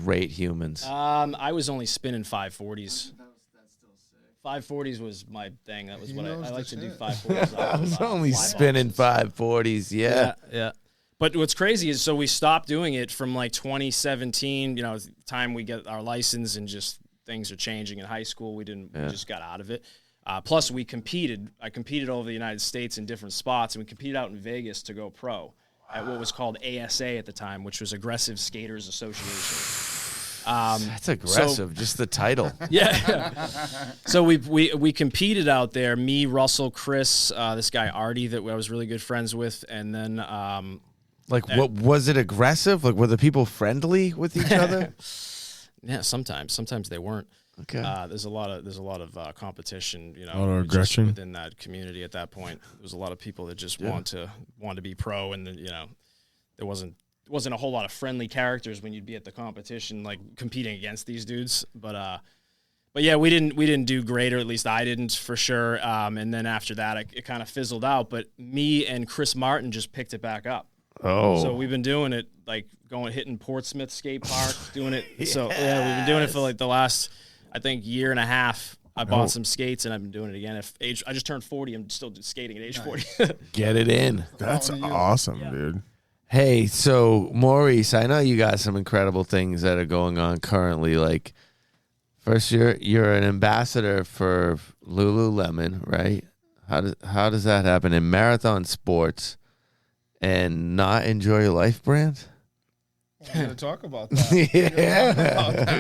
Great humans. I was only spinning 540s. That's still sick. 540s was my thing. That was what I knows like the to do. shit. 540s. I was only spinning 540s. Yeah. Yeah. But what's crazy is so we stopped doing it from like 2017. You know, the time we get our license and just things are changing in high school. We just got out of it. Plus, we competed. I competed all over the United States in different spots, and we competed out in Vegas to go pro at what was called ASA at the time, which was Aggressive Skaters Association. That's aggressive. Just the title. Yeah. So we competed out there. Me, Russell, Chris, this guy Artie that I was really good friends with, and then Like, what was it aggressive? Like, were the people friendly with each other? yeah, sometimes they weren't. Okay. There's a lot of competition, you know, A lot of just aggression. within that community at that point. There was a lot of people that just want to be pro, and then, you know, there wasn't a whole lot of friendly characters when you'd be at the competition, like competing against these dudes. But yeah, we didn't do great, or at least I didn't for sure. And then after that, it kind of fizzled out. But me and Chris Martin just picked it back up. Oh. So we've been doing it, like hitting Portsmouth Skate Park, doing it. So yeah, we've been doing it for like the last, I think, year and a half. I bought some skates and I've been doing it again. I just turned 40, I'm still skating at age 40. Get it in. That's awesome, dude. Hey, so Maurice, I know you got some incredible things that are going on currently. Like, first, you're an ambassador for Lululemon, right? How does that happen in marathon sports and not enjoy your life brand? I'm going to talk about that.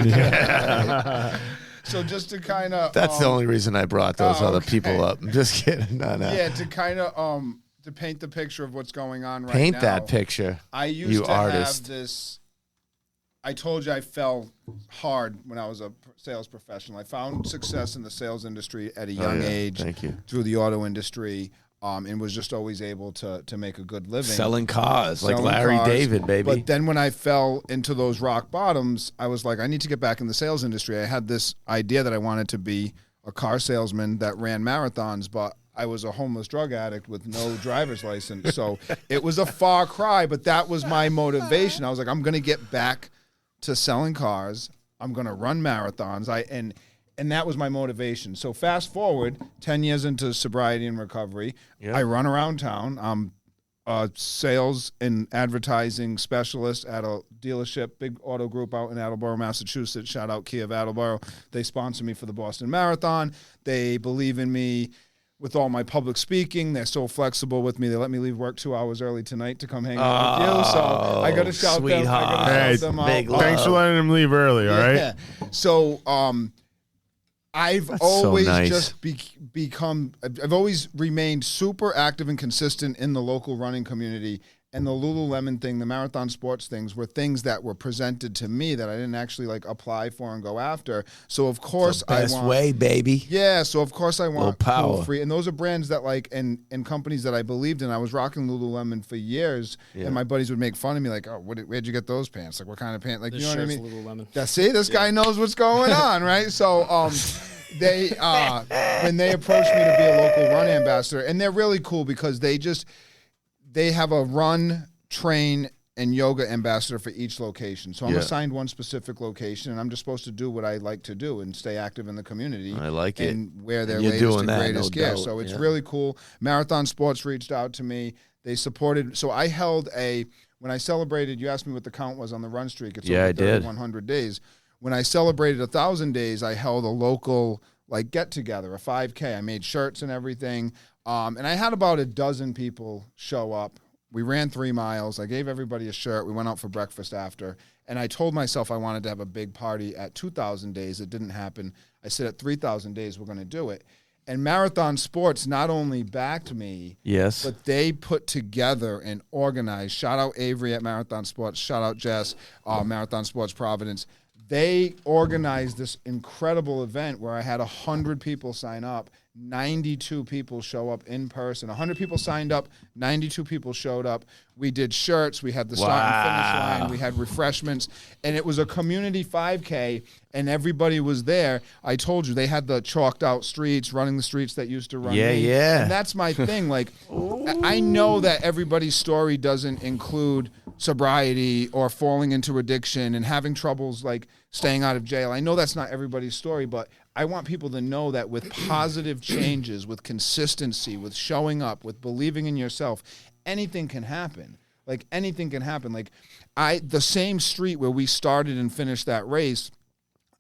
Yeah. So just to kind of... That's the only reason I brought those other okay. people up. I'm just kidding. No. Yeah, to kind of... to paint the picture of what's going on right now. Paint that picture. I used you to artist. have this. I told you I fell hard when I was a sales professional. I found success in the sales industry at a young age. Thank you. Through the auto industry, and was just always able to make a good living. Selling cars, like Selling Larry cars. David, baby. But then when I fell into those rock bottoms, I was like, I need to get back in the sales industry. I had this idea that I wanted to be a car salesman that ran marathons, but I was a homeless drug addict with no driver's license. So it was a far cry, but that was my motivation. I was like, I'm going to get back to selling cars. I'm going to run marathons. And that was my motivation. So fast forward 10 years into sobriety and recovery, I run around town. I'm a sales and advertising specialist at a dealership, big auto group out in Attleboro, Massachusetts. Shout out Kia of Attleboro. They sponsor me for the Boston Marathon. They believe in me with all my public speaking. They're so flexible with me. They let me leave work 2 hours early tonight to come hang out with you. So I got to shout them. I gotta Hey, shout them big out. love. Thanks for letting him leave early, all right? Yeah. So I've That's so always nice. just I've always remained super active and consistent in the local running community. And the Lululemon thing, the marathon sports things, were things that were presented to me that I didn't actually like apply for and go after. So of course Best I want way, baby. Yeah, so of course I want power. cool free, and those are brands that like and companies that I believed in. I was rocking Lululemon for years, and my buddies would make fun of me like, "Oh, where'd you get those pants? Like, what kind of pants? Like, This you know what I shirt's mean?" Lululemon. This guy knows what's going on, right? So they when they approached me to be a local run ambassador, and they're really cool because they have a run, train, and yoga ambassador for each location. So I'm assigned one specific location, and I'm just supposed to do what I like to do and stay active in the community. I like it. And wear their You're latest doing and that, greatest no gear. doubt. So it's really cool. Marathon Sports reached out to me. They supported. So I held when I celebrated, you asked me what the count was on the run streak. It's over 3,100 days. When I celebrated 1,000 days, I held a local get together, a 5K. I made shirts and everything. And I had about a dozen people show up. We ran 3 miles. I gave everybody a shirt. We went out for breakfast after. And I told myself I wanted to have a big party at 2,000 days. It didn't happen. I said at 3,000 days, we're going to do it. And Marathon Sports not only backed me, but they put together and organized. Shout out Avery at Marathon Sports. Shout out Jess, Marathon Sports Providence. They organized this incredible event where I had 100 people sign up. 92 people show up in person. 100 people signed up. 92 people showed up. We did shirts. We had the start and finish line. We had refreshments. And it was a community 5K, and everybody was there. I told you, they had the chalked out streets, running the streets that used to run me. Yeah. And that's my thing. I know that everybody's story doesn't include sobriety or falling into addiction and having troubles staying out of jail. I know that's not everybody's story, but I want people to know that with positive changes, with consistency, with showing up, with believing in yourself, anything can happen. Anything can happen. The same street where we started and finished that race,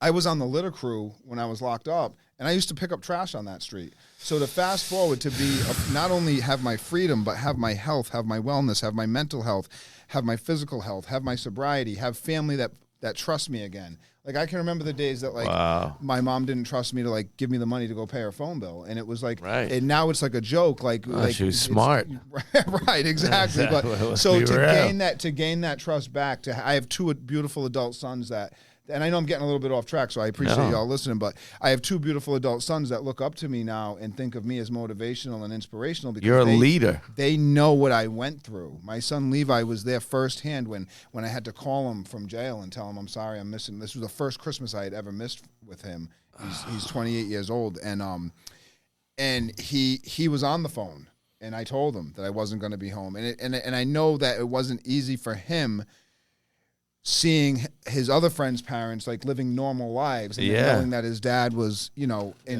I was on the litter crew when I was locked up, and I used to pick up trash on that street. So to fast forward to be not only have my freedom, but have my health, have my wellness, have my mental health, have my physical health, have my sobriety, have family that trust me again. I can remember the days that my mom didn't trust me to give me the money to go pay her phone bill, and it was and now it's a joke. She was smart, right? Exactly. But so to gain that trust back, I have 2 beautiful adult sons that. And I know I'm getting a little bit off track, so I appreciate y'all listening, but I have 2 beautiful adult sons that look up to me now and think of me as motivational and inspirational because you're a leader. They know what I went through. My son Levi was there firsthand when I had to call him from jail and tell him, I'm sorry, I'm missing. This was the first Christmas I had ever missed with him. He's 28 years old, and he was on the phone, and I told him that I wasn't going to be home, and I know that it wasn't easy for him seeing his other friends' parents living normal lives and knowing that his dad was, in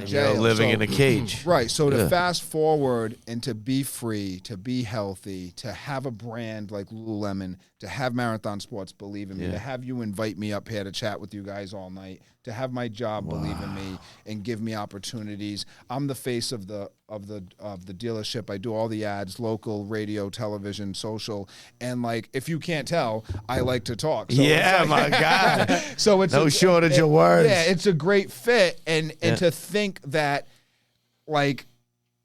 jail. Living in a cage. Right. So to fast forward and to be free, to be healthy, to have a brand like Lululemon, to have Marathon Sports believe in me, to have you invite me up here to chat with you guys all night, to have my job believe in me and give me opportunities. I'm the face of the dealership. I do all the ads, local, radio, television, social, and if you can't tell, I like to talk. So my God. So it's no shortage of words. Yeah, it's a great fit, and to think that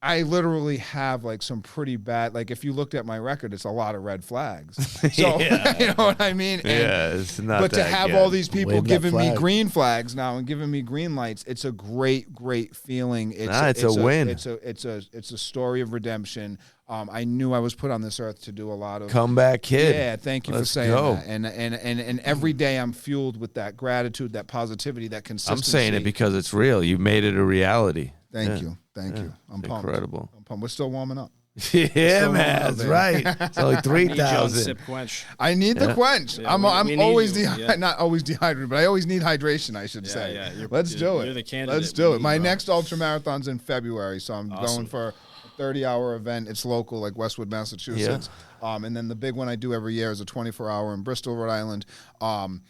I literally have some pretty bad, if you looked at my record, it's a lot of red flags. So, you know what I mean? And, it's not but that to have good. all these people Wave that giving me flag. green flags now and giving me green lights, it's a great, great feeling. It's a win. It's a story of redemption. I knew I was put on this earth to do a lot of comeback kid. Yeah, thank you Let's for saying go. that. And every day I'm fueled with that gratitude, that positivity, that consistency. I'm saying it because it's real. You made it a reality. Thank you. I'm pumped. Incredible. I'm pumped. We're still warming up. Yeah, man, that's right. It's only Need you on 3,000. Sip Quench. I need the quench. Yeah, I'm we need always you. Yeah. not always dehydrated, but I always need hydration, I should say. Yeah, Let's do it. You're the candidate Let's do we it. My need, bro. next ultra marathon's in February, so I'm Awesome. going for a 30-hour event. It's local, Westwood, Massachusetts. And then the big one I do every year is a 24-hour in Bristol, Rhode Island. I'm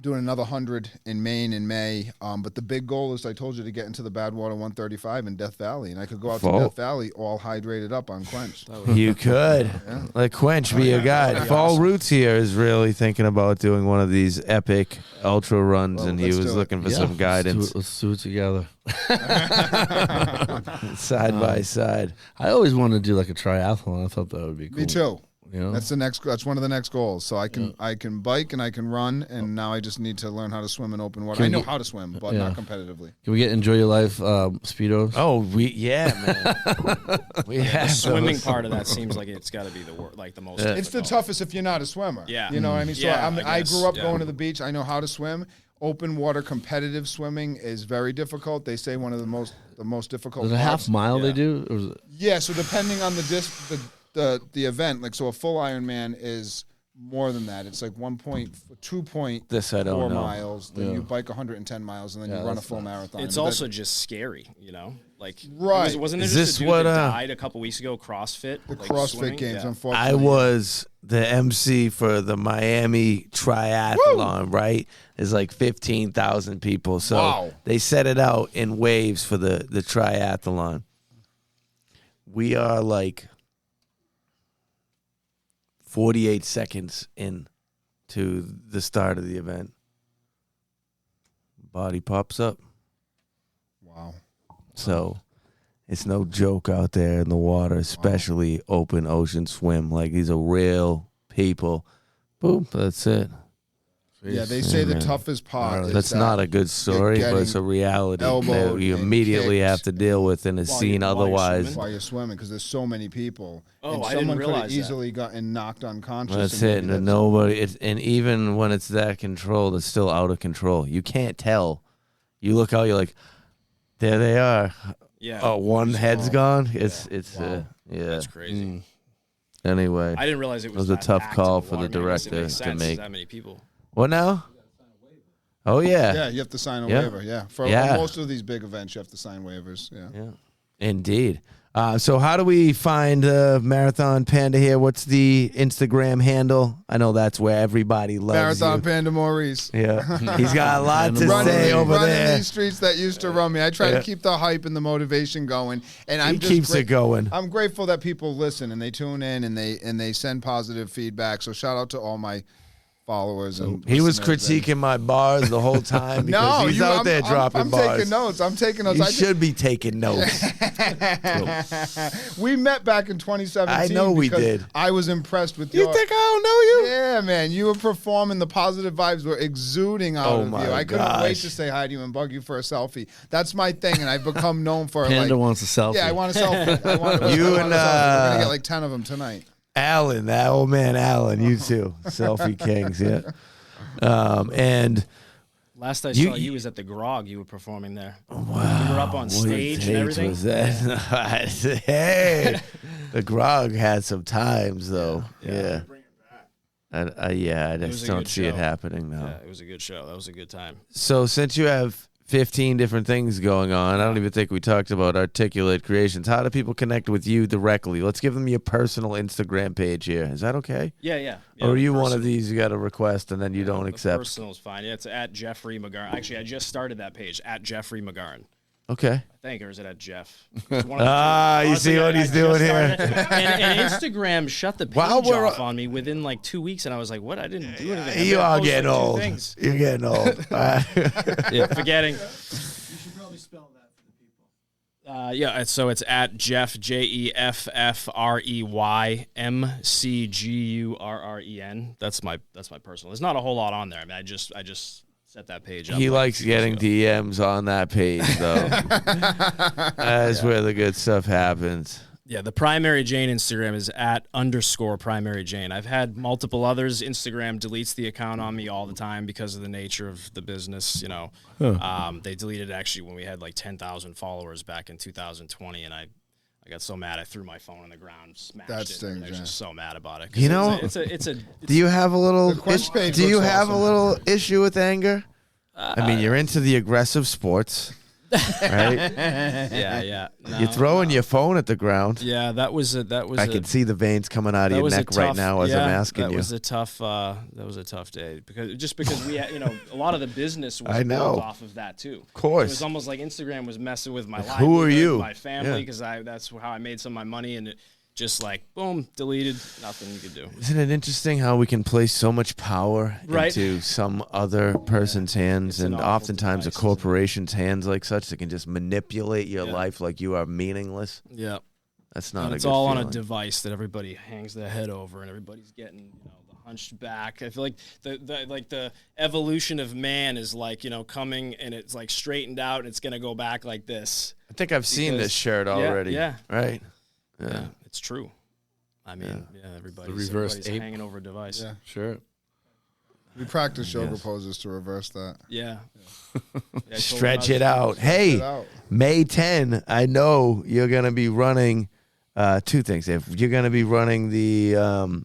doing another 100 in Maine in May. But the big goal is, I told you, to get into the Badwater 135 in Death Valley. And I could go out to Death Valley all hydrated up on Quench. You could. Let Quench be your guide. Fall Roots here is really thinking about doing one of these epic ultra runs, and he let's was do it. looking for some guidance Let's do it together. side by side. I always wanted to do a triathlon. I thought that would be cool. Me too. You know? That's one of the next goals. So I can bike and I can run, and now I just need to learn how to swim in open water. I know how to swim, but not competitively. Can we get Enjoy Your Life Speedos? Oh, man. We The have swimming those. part of that seems like it's got to be the most. It's the difficult. toughest if you're not a swimmer. Yeah. You know what I mean? So Yeah, I I guess, grew up yeah. going to the beach. I know how to swim. open water competitive swimming is very difficult. They say one of the most difficult. Was it a half mile they do? Or was it? Yeah, so depending on the event, like so a full Ironman is more than that. It's like 2.4 miles. Then you bike 110 miles, and then you run a full marathon. It's also just scary, you know. Like right? Wasn't there just a dude that died a couple weeks ago? CrossFit, the CrossFit swimming? Games. Unfortunately, I was the MC for the Miami triathlon. Right, there's like 15,000 people, so they set it out in waves for the triathlon. We are like 48 seconds in to the start of the event. Body pops up. Wow. So it's no joke out there in the water, especially open ocean swim. Like, these are real people. Boom, that's it. Yeah, they say the toughest part. That's not a good story, but it's a reality that you immediately have to deal with in a scene otherwise. While you're swimming, because there's so many people. Oh, and I didn't realize could have easily gotten knocked unconscious. That's it. And nobody. And even when it's that controlled, it's still out of control. You can't tell. You look out, you're like, there they are. Yeah. Oh, one head's gone. It's Wow. yeah. That's crazy. Anyway, I didn't realize it was a that tough packed call in the for the water. Maybe it director makes to sense, make. That many people. What now? Oh yeah. Yeah, you have to sign a waiver. Yeah, for most of these big events, you have to sign waivers. Yeah. Indeed. So how do we find Marathon Panda here? What's the Instagram handle? I know that's where everybody loves Marathon you. Panda Maurice. Yeah, he's got a lot to running say over running there. these streets that used to run me. I try to keep the hype and the motivation going, and He keeps it going. I'm grateful that people listen and they tune in and they send positive feedback. So shout out to all my followers. And He was listeners critiquing my bars the whole time because he's out there dropping bars. I'm taking notes. You should be taking notes. We met back in 2017. I know we because did. I was impressed with You your... think I don't know you? Yeah, man. You were performing. The positive vibes were exuding out of you. I couldn't wait to say hi to you and bug you for a selfie. That's my thing, and I've become known for Panda wants a selfie. Yeah, I want a selfie. I want a selfie. We're going to get like 10 of them tonight. Alan, that old man Alan, you too. Selfie kings, yeah. And last I saw you was at the Grog. You were performing there. Wow. You were up on stage and everything. Was that? Hey, the Grog had some times though. Yeah. I just don't see it happening now. Yeah, it was a good show. That was a good time. So since you have 15 different things going on, I don't even think we talked about Articulate Creations. How do people connect with you directly? Let's give them your personal Instagram page here. Is that okay? Yeah. Or are you one of these you got a request and then you don't accept? Personal's fine. Yeah, it's at Jeffrey McGurren. Actually, I just started that page at Jeffrey McGurren. Okay. I think, or is it at Jeff? You see what he's doing here? And Instagram shut the page off on me within like 2 weeks, and I was like, "What? I didn't do anything." You are getting old. You're getting old. Yeah, forgetting. You should probably spell that for the people. Yeah, so it's at Jeff JEFFREYMCGURREN. That's my personal. There's not a whole lot on there. I mean, I just set that page up. He likes getting DMs on that page, though. That's where the good stuff happens. Yeah, the Primary Jane Instagram is at _Primary Jane. I've had multiple others. Instagram deletes the account on me all the time because of the nature of the business. You know, they deleted it actually when we had like 10,000 followers back in 2020, and I got so mad I threw my phone on the ground, smashed it. Stings, I was just so mad about it. You know, do you have a little? Do you have a little issue with anger? I mean, you're into the aggressive sports, right? Yeah. No, you're throwing your phone at the ground. Yeah, that was. I can see the veins coming out of your neck right now as I'm asking you. That was a tough day because we had, a lot of the business was built off of that too. Of course, it was almost like Instagram was messing with my life. Who are you? My family, because that's how I made some of my money, and it just like boom, deleted. Nothing you could do. Isn't it interesting how we can place so much power into some other person's hands, and oftentimes a corporation's hands like such that can just manipulate your life like you are meaningless? Yeah. That's not. It's all on a device that everybody hangs their head over, and everybody's getting the hunched back. I feel like the evolution of man is like coming, and it's like straightened out, and it's gonna go back like this. I think I've seen this shirt already. Yeah. Right. Yeah, it's true. I mean, everybody's reverse hanging over a device. Yeah, sure. We practice yoga poses to reverse that. Yeah. Stretch it out. Hey, May 10, I know you're going to be running two things. If you're going to be running the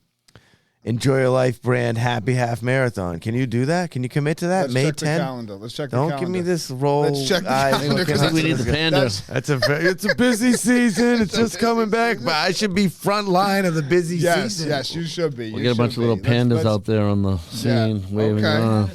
Enjoy Your Life brand Happy Half Marathon. Can you do that? Can you commit to that? Let's May check 10? the calendar. Let's check the Don't calendar. give me this roll. Let's check the calendar. I think we need the panda. It's a busy season. It's just coming back, but I should be front line of the busy season. Yes, you should be. We got a bunch of little pandas out there on the scene waving around.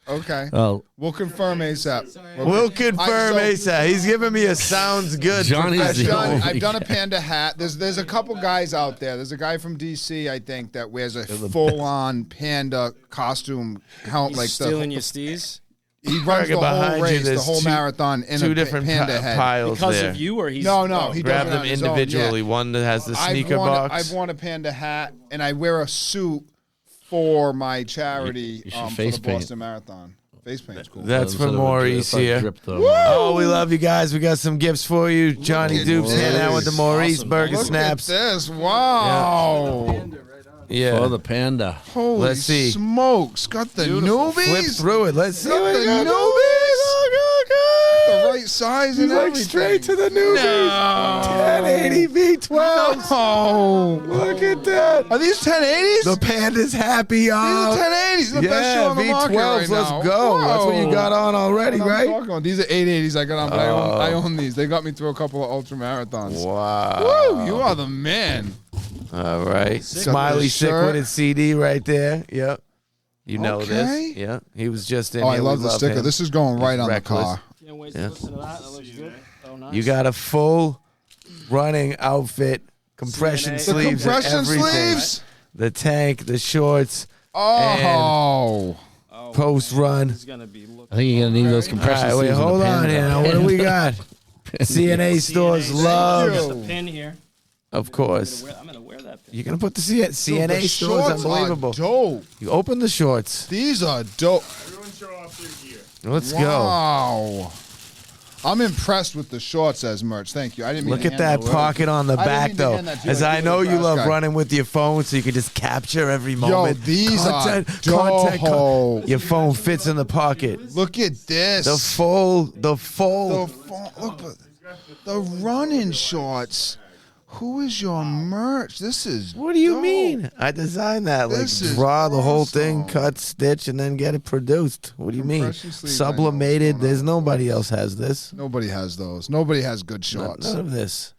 Okay. Oh, We'll confirm ASAP. We'll confirm ASAP. He's giving me a sounds good. I've done a panda hat. There's a couple guys out there. There's a guy from DC, I think, that wears a full-on panda costume. He's stealing your steez? He runs the whole race, the whole marathon in two a different panda head. piles Because there. of you, or he's No, he Grab does it them on his own, individually. yeah. One that has the sneaker box. I've worn a panda hat, and I wear a suit for my charity You should for face the paint. Boston Marathon. Face paint's cool. That's instead for of a Maurice drip, here. drip though. Oh, we love you guys. We got some gifts for you. Johnny at Dupes this. hanging out with the Maurice Awesome. Burger Look Snaps. at this. Wow. Panda right on. Yeah. For the panda. Holy Let's see. smokes. Got the Flip newbies. through it. Let's see Got what the we got. newbies. The right size and Like everything. straight to the newbies. No. 1080 V12. No. Look at that. Are these 1080s? The Panda's happy, These y'all. are 1080s. The best show on the market V12s. right Let's now. go. That's what you Whoa. got on already, That's what I'm right? talking about. These are 880s I got on, but I own these. They got me through a couple of ultra marathons. Wow. Woo, you are the man. All right. Smiley the Sick shirt. with his CD right there. Yep. You know Okay. this. Yeah. He was just in Oh, I here. love We the sticker. him. This is going right on the reckless. car. Can't wait Yeah. to listen to that. That looks good. Oh, nice. You got a full running outfit, compression CNA. sleeves, The compression and everything. sleeves. The tank, the shorts, Oh. Oh, post man, run. He's gonna be looking. I think you're gonna need those All compression right, wait, sleeves. with hold the on panda. here. Now, what do we got? CNA stores CNA. love, you. Got the pin here. of course. I'm gonna wear that pin. You're gonna put the CNA The stores shorts unbelievable. are dope. You open the shorts. These are dope. Everyone show off their gear. Let's go. Wow. I'm impressed with the shorts as merch. Thank you. I didn't mean Look to at hand that that pocket on the I didn't back, mean to though. hand that to you. As I I did know it you fast, love guy. running with your phone, so you can just capture every Yo, moment. these are content. dope. Your phone fits in the pocket. Look at this. The full. Look, the running shorts. Who is your merch? This is What do you dope. mean? I designed that. Like This is draw the whole thing, awesome. cut, stitch, and then get it produced. What do you mean? Compression sleeves, I know what's Sublimated. going There's on. nobody else has this. Nobody has those. Nobody has good shorts. None of this.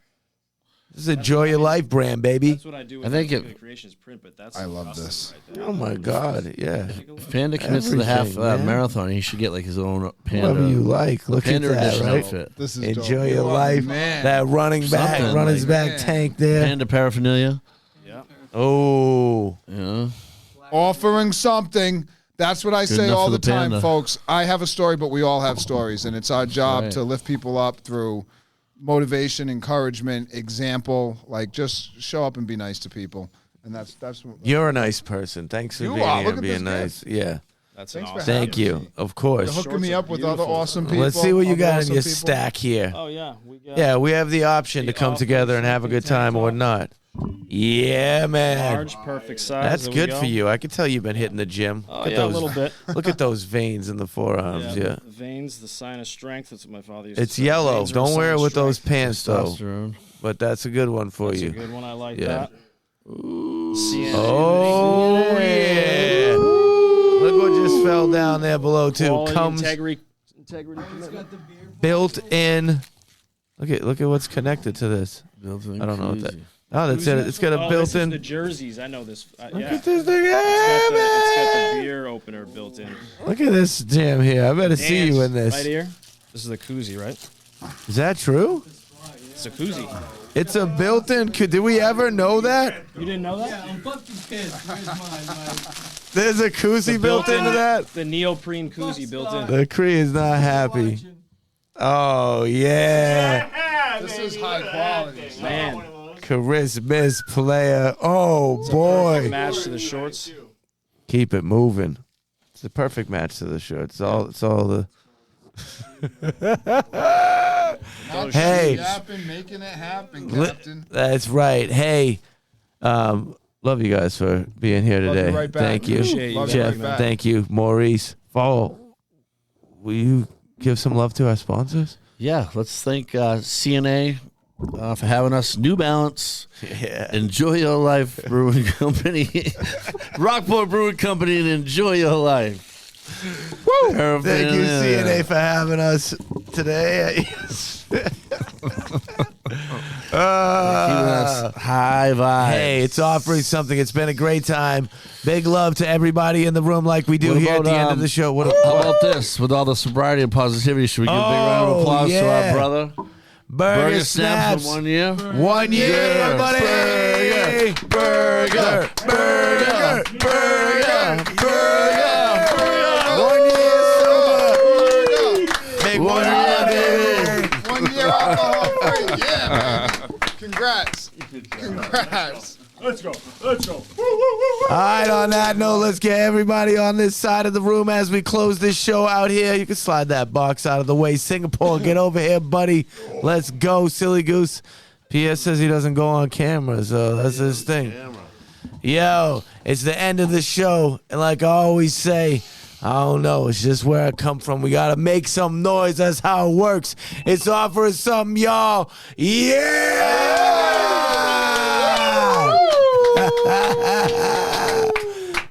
This is Enjoy Your Life brand, baby. That's what I do. With I think the it- creations print, but that's I love custom this. Right there. Oh my God! Yeah. If Panda commits to the half Everything, man. marathon, he should get like his own panda. Whatever you like. Look at Panda that, edition right? outfit. This is Enjoy dope. your You are life. the man. That running back, Something running like back that. tank there. Panda paraphernalia. Yeah. Oh, Yeah. Offering something. That's what I say enough all for the the time, panda. folks. I have a story, but we all have stories, and it's our job right. to lift people up through motivation, encouragement, example. Like, just show up and be nice to people, and that's what. you're a nice person. Thanks for You being are. here Look and at being this nice. Yeah. That's Thanks an for awesome. Thank you. Of course. You're hooking me Shorts up are with other beautiful. awesome people. Let's see what you other got in awesome your people. stack here. Oh yeah, we got. Yeah, we have the option to The come offer together and have a good time or not. Yeah, man. Large, perfect size. That's There we good go. for you. I can tell you've been hitting the gym. Oh Look at yeah, a those, little bit. Look at those veins in the forearms. Yeah. The veins, the sign of strength. That's what my father used It's to say. yellow. Veins are a Don't sign wear it of with those strength. pants, though. Testosterone. But that's a good one for That's you. a good one. I like Yeah. that. CNA. Oh, yeah. Look what just fell down there below, too. Quality, Comes integrity. It's got the beer. built in. Look at what's connected to this. Built-in I don't know what that. koozie. Oh, that's it. It's got a Oh, this is built-in. the jerseys. I know this. Look Yeah. at this thing. It's Yeah, got man. the beer opener built in. Look at this jam here. I better see you in this. Right here. This is the koozie, right? Is that true? It's a koozie. It's a built-in. Did we ever know that? You didn't know that? Yeah, I'm fucking pissed. Where's mine? There's a koozie built into that. The neoprene koozie built in. The Cree is not happy. Oh yeah, This is high quality. Man, Christmas player. Oh boy, match to the shorts. keep it moving. It's a perfect match to the shirt. It's all the. Hey. Yapping, making it happen, Li- Captain. That's right. Hey, Love you guys for being here Love you today. right back. Thank you, Appreciate you Love Jeff. right back. Thank you, Maurice. Will you give some love to our sponsors? Yeah, let's thank CNA for having us. New Balance. Yeah. Enjoy Your Life Brewing Company. Rockport Brewing Company, and enjoy your life. Woo! Thank you, CNA, for having us today. Keeping us high vibes. Hey, it's offering something. It's been a great time. Big love to everybody in the room like we do What here at about, the end of the show. How about this? With all the sobriety and positivity, should we give a big round of applause to yeah. our brother? Burger Snaps Snaps. for 1 year. 1 year, everybody. Burger. 1 year sober. Big 1 year, baby. 1 year alcohol free. Yeah, man. Congrats. Let's go. All right, on that note, let's get everybody on this side of the room as we close this show out here. You can slide that box out of the way. Singapore, get over here, buddy. Let's go, silly goose. PS says he doesn't go on camera, so that's his thing. Yo, it's the end of the show, and like I always say, I don't know, it's just where I come from. We gotta make some noise. That's how it works. It's offering something, y'all. Yeah!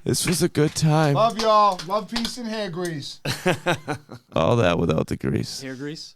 This was a good time. Love y'all. Love, peace, and hair grease. All that without the grease. Hair grease.